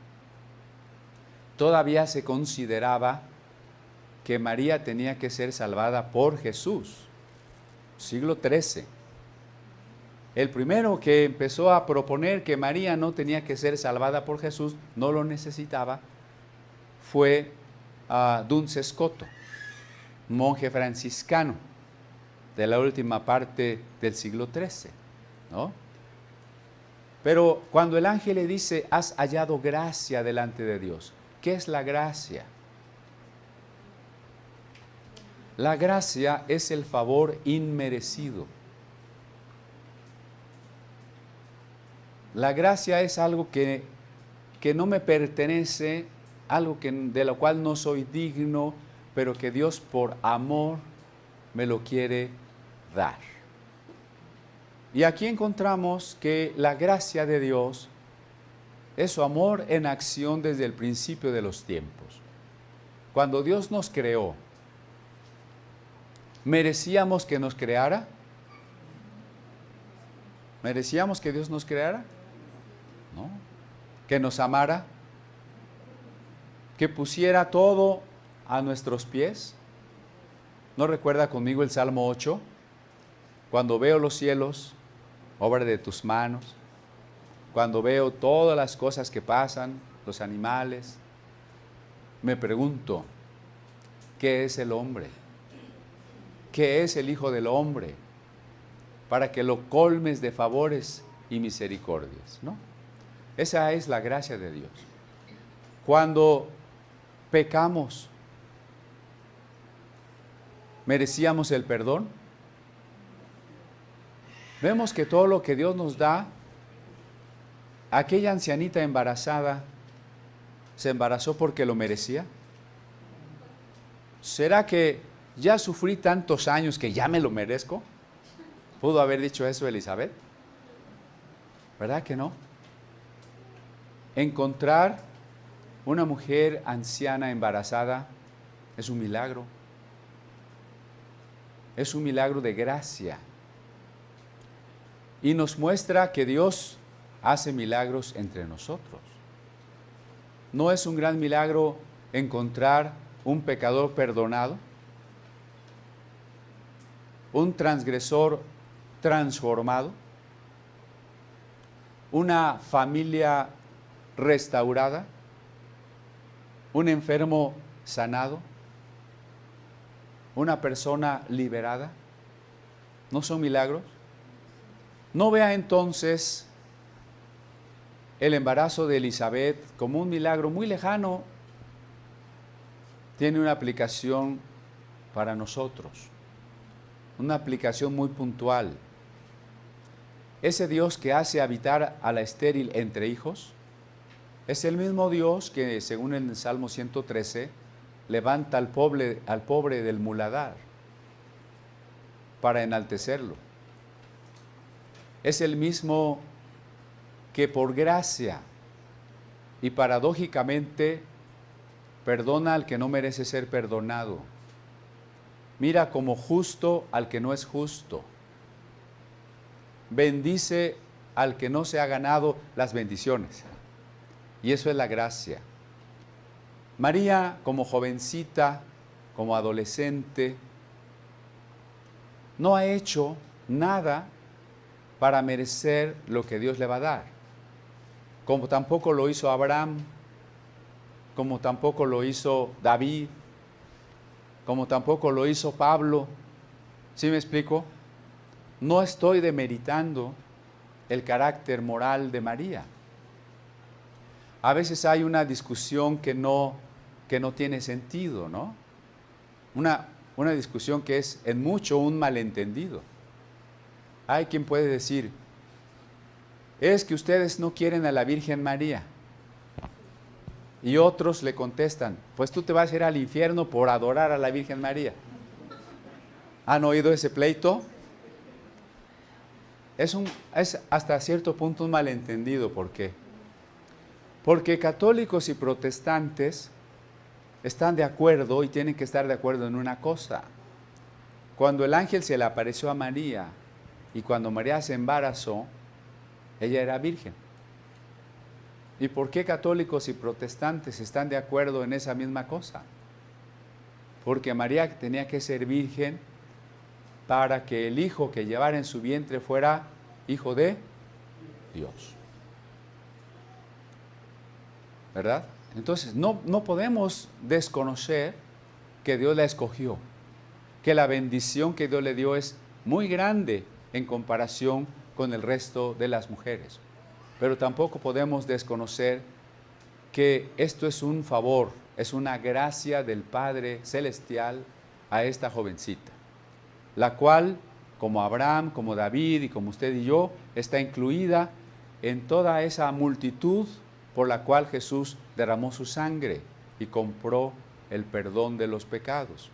todavía se consideraba que María tenía que ser salvada por Jesús. Siglo XIII. El primero que empezó a proponer que María no tenía que ser salvada por Jesús, no lo necesitaba, fue Duns Scoto, monje franciscano de la última parte del siglo XIII, ¿no? Pero cuando el ángel le dice, has hallado gracia delante de Dios, ¿qué es la gracia? La gracia es el favor inmerecido. La gracia es algo que no me pertenece, algo de lo cual no soy digno, pero que Dios por amor me lo quiere dar. Y aquí encontramos que la gracia de Dios es su amor en acción desde el principio de los tiempos. Cuando Dios nos creó, ¿merecíamos que nos creara? ¿Merecíamos que Dios nos creara? No. ¿Que nos amara? ¿Que pusiera todo a nuestros pies? ¿No recuerda conmigo el Salmo 8? Cuando veo los cielos, obra de tus manos, cuando veo todas las cosas que pasan, los animales, me pregunto, ¿qué es el hombre? ¿Qué es el Hijo del Hombre? Para que lo colmes de favores y misericordias, ¿no? Esa es la gracia de Dios. Cuando pecamos, ¿merecíamos el perdón? Vemos que todo lo que Dios nos da, aquella ancianita embarazada, ¿se embarazó porque lo merecía? ¿Será que ya sufrí tantos años que ya me lo merezco? ¿Pudo haber dicho eso Elizabeth? ¿Verdad que no? Encontrar una mujer anciana embarazada es un milagro. Es un milagro de gracia. Y nos muestra que Dios hace milagros entre nosotros. ¿No es un gran milagro encontrar un pecador perdonado? Un transgresor transformado, una familia restaurada, un enfermo sanado, una persona liberada. ¿No son milagros? No vea entonces el embarazo de Elizabeth como un milagro muy lejano. Tiene una aplicación para nosotros, una aplicación muy puntual. Ese Dios que hace habitar a la estéril entre hijos es el mismo Dios que, según el Salmo 113, levanta al pobre del muladar para enaltecerlo. Es el mismo que por gracia y paradójicamente perdona al que no merece ser perdonado. Mira como justo al que no es justo. Bendice al que no se ha ganado las bendiciones. Y eso es la gracia. María, como jovencita, como adolescente, no ha hecho nada para merecer lo que Dios le va a dar. Como tampoco lo hizo Abraham, como tampoco lo hizo David, como tampoco lo hizo Pablo. ¿Sí me explico? No estoy demeritando el carácter moral de María. A veces hay una discusión que no tiene sentido, ¿no? Una discusión que es en mucho un malentendido. Hay quien puede decir, es que ustedes no quieren a la Virgen María. Y otros le contestan, pues tú te vas a ir al infierno por adorar a la Virgen María. ¿Han oído ese pleito? Es hasta cierto punto un malentendido. ¿Por qué? Porque católicos y protestantes están de acuerdo y tienen que estar de acuerdo en una cosa. Cuando el ángel se le apareció a María y cuando María se embarazó, ella era virgen. ¿Y por qué católicos y protestantes están de acuerdo en esa misma cosa? Porque María tenía que ser virgen para que el hijo que llevara en su vientre fuera hijo de Dios. ¿Verdad? Entonces, no podemos desconocer que Dios la escogió, que la bendición que Dios le dio es muy grande en comparación con el resto de las mujeres. Pero tampoco podemos desconocer que esto es un favor, es una gracia del Padre Celestial a esta jovencita, la cual, como Abraham, como David y como usted y yo, está incluida en toda esa multitud por la cual Jesús derramó su sangre y compró el perdón de los pecados.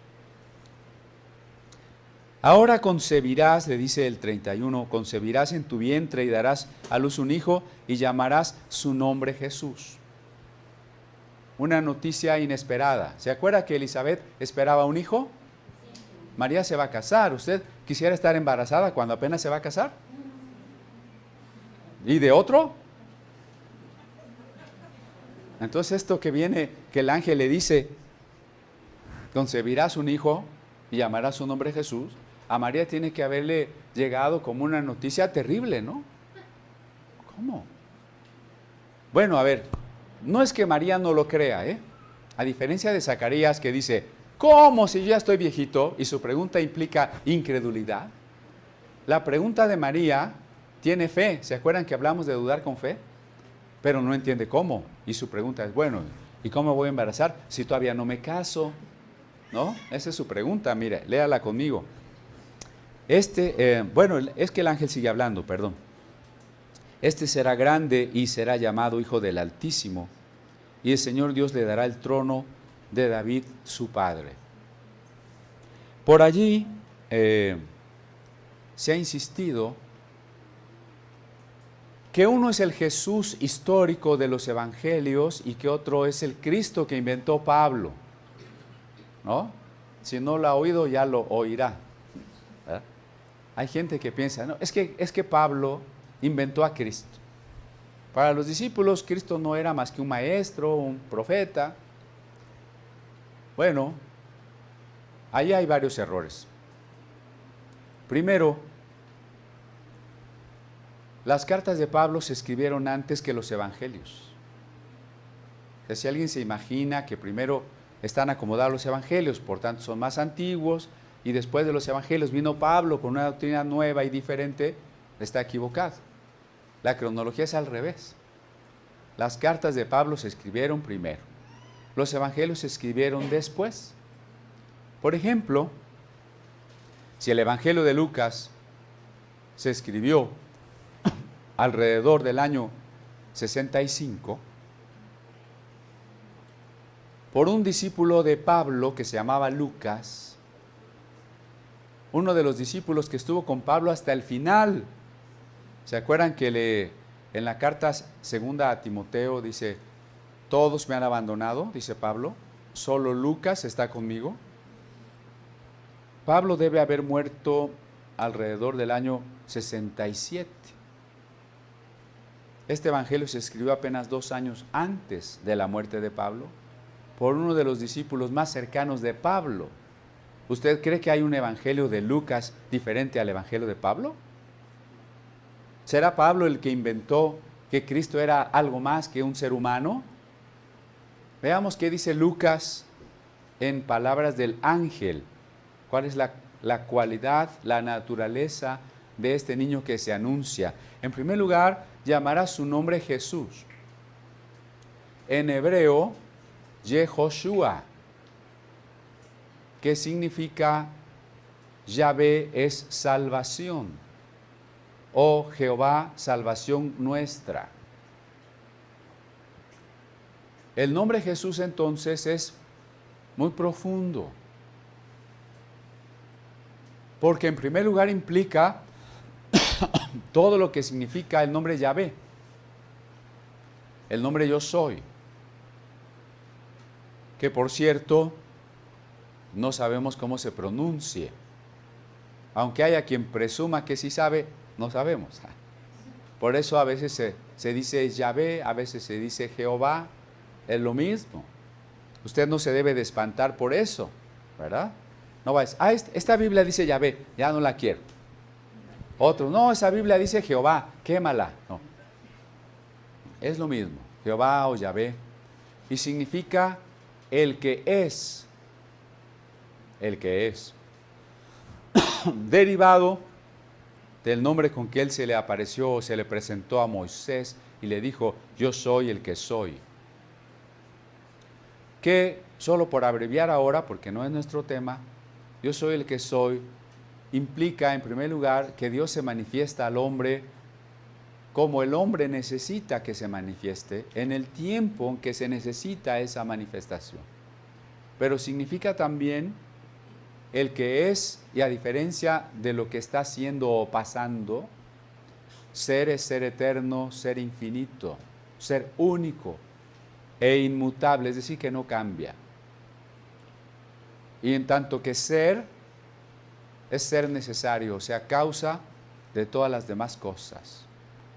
Ahora concebirás, le dice el 31, concebirás en tu vientre y darás a luz un hijo y llamarás su nombre Jesús. Una noticia inesperada. ¿Se acuerda que Elizabeth esperaba un hijo? María se va a casar. ¿Usted quisiera estar embarazada cuando apenas se va a casar? ¿Y de otro? Entonces esto que viene, que el ángel le dice, concebirás un hijo y llamarás su nombre Jesús, a María tiene que haberle llegado como una noticia terrible, ¿no? ¿Cómo? Bueno, a ver, no es que María no lo crea, ¿eh? A diferencia de Zacarías que dice, ¿cómo si yo ya estoy viejito? Y su pregunta implica incredulidad. La pregunta de María tiene fe. ¿Se acuerdan que hablamos de dudar con fe? Pero no entiende cómo. Y su pregunta es, bueno, ¿y cómo me voy a embarazar si todavía no me caso? ¿No? Esa es su pregunta, mire, léala conmigo. Bueno, es que el ángel sigue hablando, perdón. Este será grande y será llamado Hijo del Altísimo, y el Señor Dios le dará el trono de David, su padre. Por allí se ha insistido que uno es el Jesús histórico de los evangelios y que otro es el Cristo que inventó Pablo, ¿no? Si no lo ha oído, ya lo oirá. ¿Verdad? Hay gente que piensa, no, es que Pablo inventó a Cristo. Para los discípulos, Cristo no era más que un maestro, un profeta. Bueno, ahí hay varios errores. Primero, las cartas de Pablo se escribieron antes que los evangelios. O sea, si alguien se imagina que primero están acomodados los evangelios, por tanto son más antiguos, y después de los evangelios vino Pablo con una doctrina nueva y diferente, está equivocado. La cronología es al revés. Las cartas de Pablo se escribieron primero, los evangelios se escribieron después. Por ejemplo, si el evangelio de Lucas se escribió alrededor del año 65, por un discípulo de Pablo que se llamaba Lucas, uno de los discípulos que estuvo con Pablo hasta el final. ¿Se acuerdan que en la carta segunda a Timoteo dice, todos me han abandonado, dice Pablo, solo Lucas está conmigo? Pablo debe haber muerto alrededor del año 67. Este evangelio se escribió apenas 2 años antes de la muerte de Pablo, por uno de los discípulos más cercanos de Pablo. ¿Usted cree que hay un evangelio de Lucas diferente al evangelio de Pablo? ¿Será Pablo el que inventó que Cristo era algo más que un ser humano? Veamos qué dice Lucas en palabras del ángel. ¿Cuál es la cualidad, la naturaleza de este niño que se anuncia? En primer lugar, llamará su nombre Jesús. En hebreo, Yehoshua, que significa Yahvé es salvación, o Jehová, salvación nuestra. El nombre Jesús entonces es muy profundo, porque en primer lugar implica todo lo que significa el nombre Yahvé, el nombre yo soy, que por cierto no sabemos cómo se pronuncie, aunque haya quien presuma que sí sabe, no sabemos. Por eso a veces se dice Yahvé, a veces se dice Jehová, es lo mismo. Usted no se debe de espantar por eso, ¿verdad? No va a decir, esta Biblia dice Yahvé, ya no la quiero. Otro, no, esa Biblia dice Jehová, quémala. No, es lo mismo, Jehová o Yahvé. y significa el que es, derivado del nombre con que él se le apareció, se le presentó a Moisés y le dijo, yo soy el que soy. Que, solo por abreviar ahora, porque no es nuestro tema, yo soy el que soy, implica en primer lugar que Dios se manifiesta al hombre como el hombre necesita que se manifieste, en el tiempo en que se necesita esa manifestación. Pero significa también el que es, y a diferencia de lo que está haciendo o pasando, ser es ser eterno, ser infinito, ser único e inmutable, es decir, que no cambia. Y en tanto que ser es ser necesario, o sea, causa de todas las demás cosas,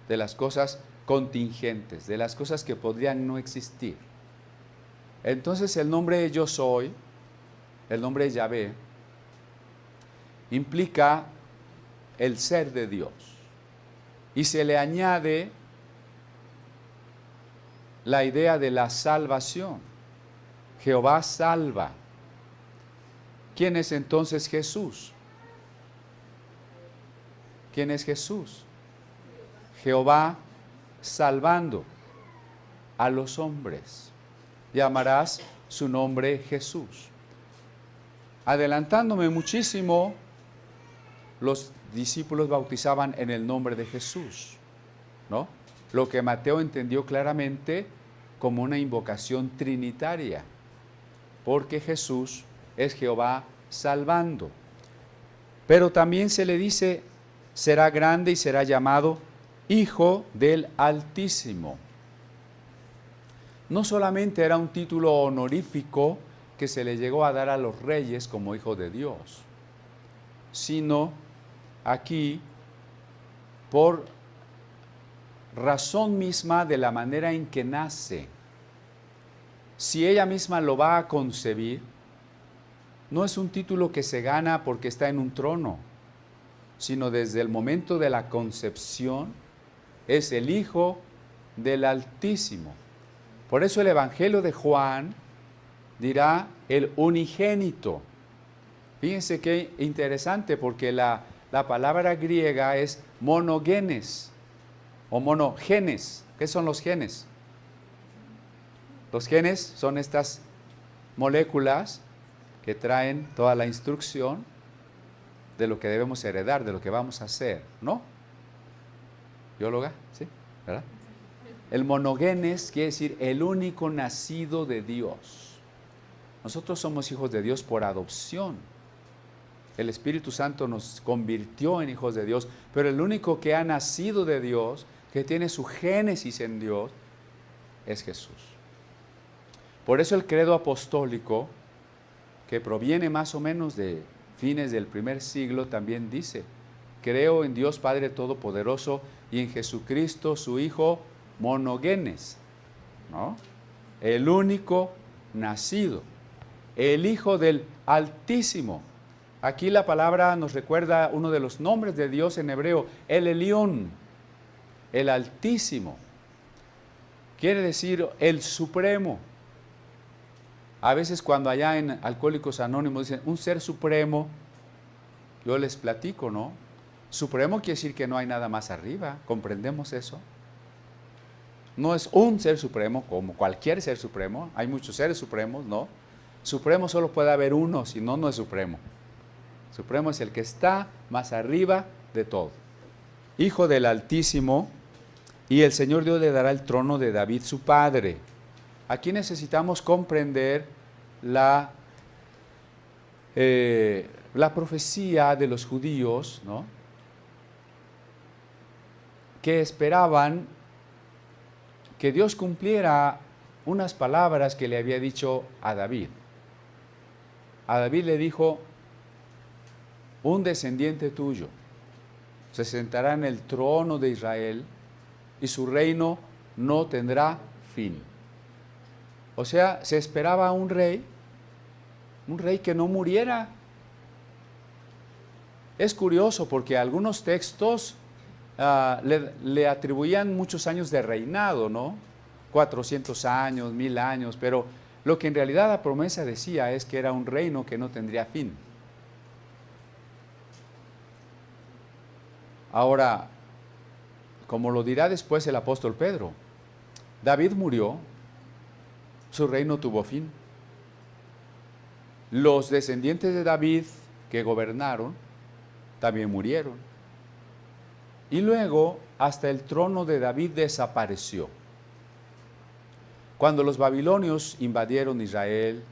de las cosas contingentes, de las cosas que podrían no existir. Entonces el nombre yo soy, el nombre Yahvé, implica el ser de Dios. Y se le añade la idea de la salvación. Jehová salva. ¿Quién es entonces Jesús? ¿Quién es Jesús? Jehová salvando a los hombres. Llamarás su nombre Jesús. Adelantándome muchísimo, los discípulos bautizaban en el nombre de Jesús, ¿no? Lo que Mateo entendió claramente como una invocación trinitaria, porque Jesús es Jehová salvando. Pero también se le dice, será grande y será llamado Hijo del Altísimo. No solamente era un título honorífico que se le llegó a dar a los reyes como hijo de Dios, sino aquí por razón misma de la manera en que nace. Si ella misma lo va a concebir, no es un título que se gana porque está en un trono, sino desde el momento de la concepción es el Hijo del Altísimo. Por eso el Evangelio de Juan dirá el unigénito. Fíjense qué interesante, porque la palabra griega es monogenes o monogenes. ¿Qué son los genes? Los genes son estas moléculas que traen toda la instrucción de lo que debemos heredar, de lo que vamos a hacer, ¿no? ¿Bióloga? ¿Sí? ¿Verdad? El monogenes quiere decir el único nacido de Dios. Nosotros somos hijos de Dios por adopción. El Espíritu Santo nos convirtió en hijos de Dios, pero el único que ha nacido de Dios, que tiene su génesis en Dios, es Jesús. Por eso el credo apostólico, que proviene más o menos de fines del primer siglo, también dice, creo en Dios Padre Todopoderoso y en Jesucristo, su Hijo monogenes, ¿no? El único nacido, el Hijo del Altísimo. Aquí la palabra nos recuerda uno de los nombres de Dios en hebreo, el Elión, el Altísimo. Quiere decir el Supremo. A veces cuando allá en Alcohólicos Anónimos dicen un ser supremo, yo les platico, ¿no? Supremo quiere decir que no hay nada más arriba, ¿comprendemos eso? No es un ser supremo como cualquier ser supremo, hay muchos seres supremos, ¿no? Supremo solo puede haber uno, si no, no es supremo. Supremo es el que está más arriba de todo. Hijo del Altísimo, y el Señor Dios le dará el trono de David su padre. Aquí necesitamos comprender la profecía de los judíos, ¿no? Que esperaban que Dios cumpliera unas palabras que le había dicho a David. A David le dijo, un descendiente tuyo se sentará en el trono de Israel y su reino no tendrá fin. O sea, se esperaba un rey que no muriera. Es curioso porque algunos textos le atribuían muchos años de reinado, ¿no? 400 años, 1000 años, pero lo que en realidad la promesa decía es que era un reino que no tendría fin. Ahora, como lo dirá después el apóstol Pedro, David murió, su reino tuvo fin. Los descendientes de David que gobernaron también murieron. Y luego hasta el trono de David desapareció. Cuando los babilonios invadieron Israel,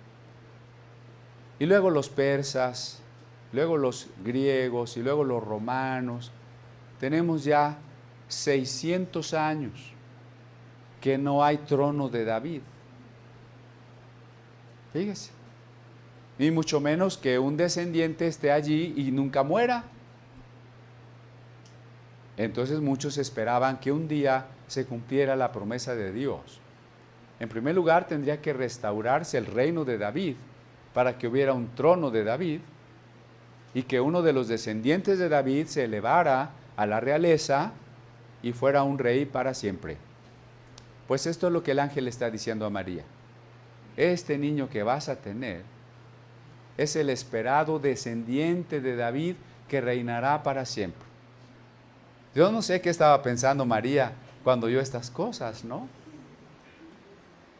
y luego los persas, luego los griegos y luego los romanos, tenemos ya 600 años que no hay trono de David. Fíjese. Y mucho menos que un descendiente esté allí y nunca muera. Entonces muchos esperaban que un día se cumpliera la promesa de Dios. En primer lugar, tendría que restaurarse el reino de David para que hubiera un trono de David y que uno de los descendientes de David se elevara a la realeza y fuera un rey para siempre. Pues esto es lo que el ángel está diciendo a María. Este niño que vas a tener es el esperado descendiente de David que reinará para siempre. Yo no sé qué estaba pensando María cuando oyó estas cosas, ¿no?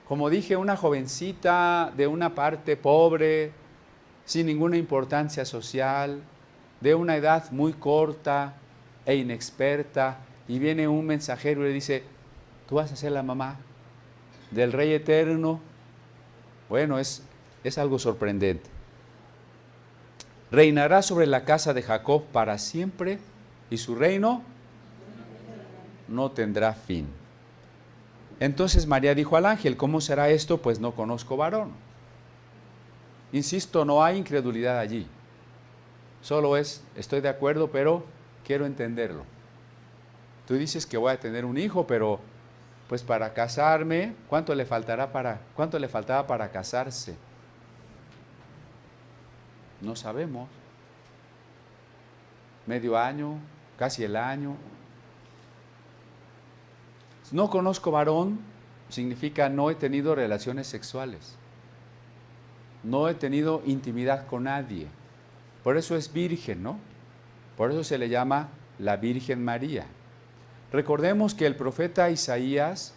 Como dije, una jovencita de una parte pobre, sin ninguna importancia social, de una edad muy corta e inexperta, y viene un mensajero y le dice, tú vas a ser la mamá del Rey Eterno. Bueno, es algo sorprendente. Reinará sobre la casa de Jacob para siempre, y su reino no tendrá fin. Entonces María dijo al ángel, ¿cómo será esto? Pues no conozco varón. Insisto, no hay incredulidad allí. Solo estoy de acuerdo, pero quiero entenderlo. Tú dices que voy a tener un hijo, pero pues para casarme, ¿cuánto le faltaba para casarse? No sabemos. ¿Medio año? ¿Casi el año? No conozco varón significa no he tenido relaciones sexuales. No he tenido intimidad con nadie. Por eso es virgen, ¿no? Por eso se le llama la Virgen María. Recordemos que el profeta Isaías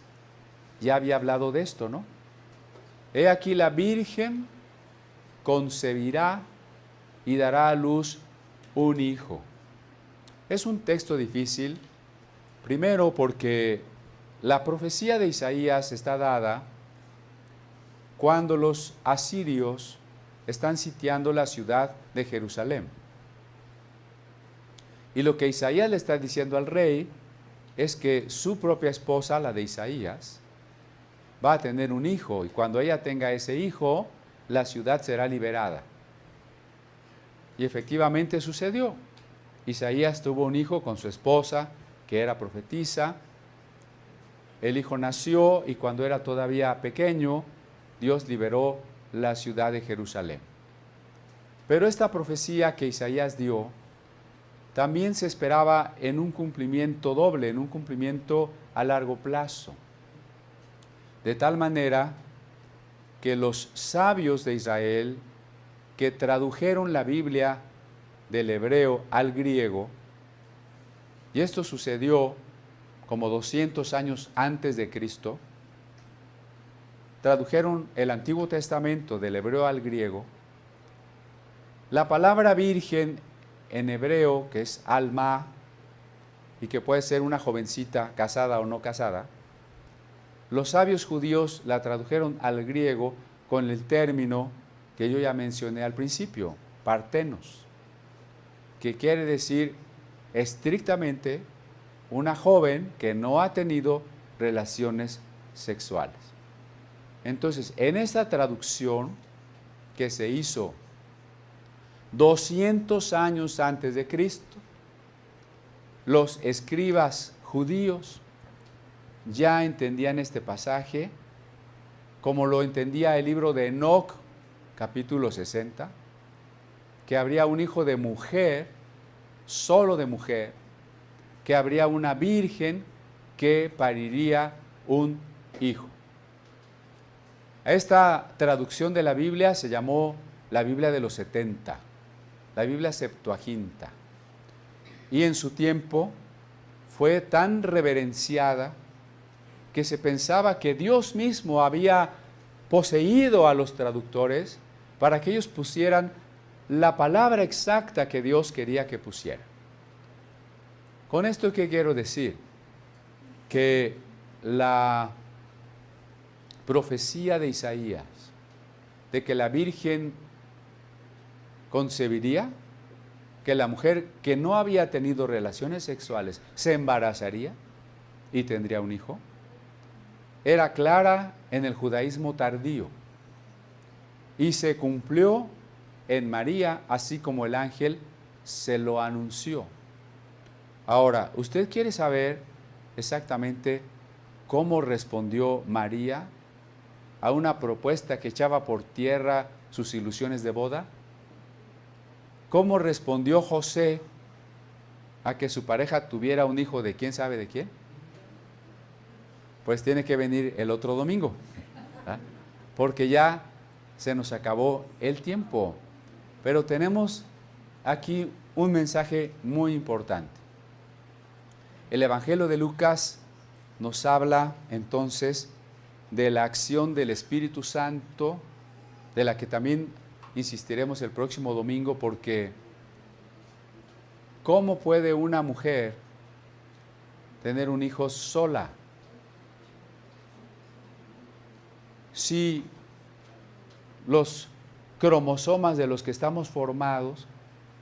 ya había hablado de esto, ¿no? He aquí la Virgen concebirá y dará a luz un hijo. Es un texto difícil, primero porque la profecía de Isaías está dada cuando los asirios están sitiando la ciudad de Jerusalén. Y lo que Isaías le está diciendo al rey es que su propia esposa, la de Isaías, va a tener un hijo, y cuando ella tenga ese hijo, la ciudad será liberada. Y efectivamente sucedió. Isaías tuvo un hijo con su esposa, que era profetisa. El hijo nació y cuando era todavía pequeño, Dios liberó la ciudad de Jerusalén. Pero esta profecía que Isaías dio, también se esperaba en un cumplimiento doble, en un cumplimiento a largo plazo. De tal manera que los sabios de Israel, que tradujeron la Biblia del hebreo al griego, y esto sucedió como 200 años antes de Cristo, tradujeron el Antiguo Testamento del hebreo al griego. La palabra virgen en hebreo, que es alma, y que puede ser una jovencita casada o no casada, los sabios judíos la tradujeron al griego con el término que yo ya mencioné al principio, partenos, que quiere decir estrictamente una joven que no ha tenido relaciones sexuales. Entonces, en esta traducción que se hizo 200 años antes de Cristo, los escribas judíos ya entendían este pasaje como lo entendía el libro de Enoc, capítulo 60, que habría un hijo de mujer, solo de mujer, que habría una virgen que pariría un hijo. A esta traducción de la Biblia se llamó la Biblia de los 70, la Biblia Septuaginta. Y en su tiempo fue tan reverenciada que se pensaba que Dios mismo había poseído a los traductores para que ellos pusieran la palabra exacta que Dios quería que pusieran. Con esto, ¿qué quiero decir? Que la profecía de Isaías de que la Virgen concebiría, que la mujer que no había tenido relaciones sexuales se embarazaría y tendría un hijo, era clara en el judaísmo tardío y se cumplió en María, así como el ángel se lo anunció. Ahora, ¿usted quiere saber exactamente cómo respondió María a una propuesta que echaba por tierra sus ilusiones de boda? ¿Cómo respondió José a que su pareja tuviera un hijo de quién sabe de quién? Pues tiene que venir el otro domingo, ¿verdad? Porque ya se nos acabó el tiempo. Pero tenemos aquí un mensaje muy importante. El Evangelio de Lucas nos habla entonces de la acción del Espíritu Santo, de la que también insistiremos el próximo domingo, porque ¿cómo puede una mujer tener un hijo sola? Si los cromosomas de los que estamos formados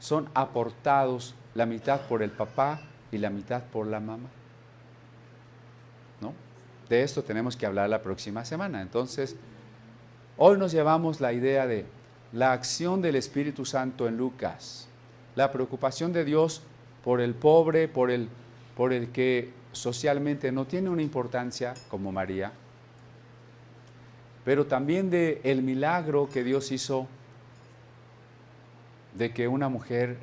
son aportados la mitad por el papá y la mitad por la mamá, ¿no? De esto tenemos que hablar la próxima semana. Entonces, hoy nos llevamos la idea de la acción del Espíritu Santo en Lucas, la preocupación de Dios por el pobre, por el que socialmente no tiene una importancia como María, pero también de el milagro que Dios hizo de que una mujer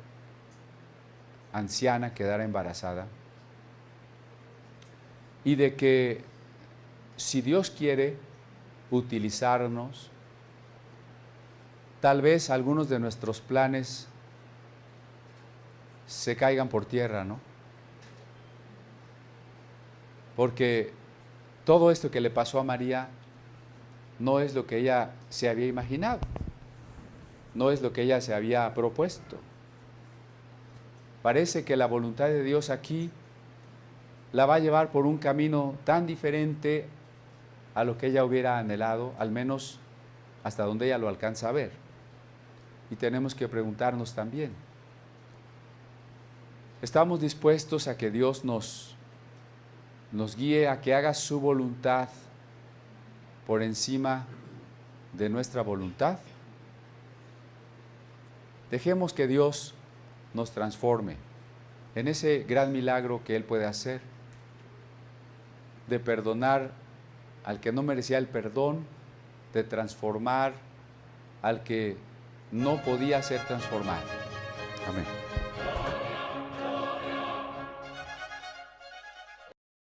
anciana quedara embarazada, y de que si Dios quiere utilizarnos, tal vez algunos de nuestros planes se caigan por tierra, ¿no? Porque todo esto que le pasó a María no es lo que ella se había imaginado, no es lo que ella se había propuesto. Parece que la voluntad de Dios aquí la va a llevar por un camino tan diferente a lo que ella hubiera anhelado, al menos hasta donde ella lo alcanza a ver. Y tenemos que preguntarnos también, ¿estamos dispuestos a que Dios nos guíe, a que haga su voluntad por encima de nuestra voluntad? Dejemos que Dios nos transforme en ese gran milagro que Él puede hacer, de perdonar al que no merecía el perdón, de transformar al que no podía ser transformado. Amén.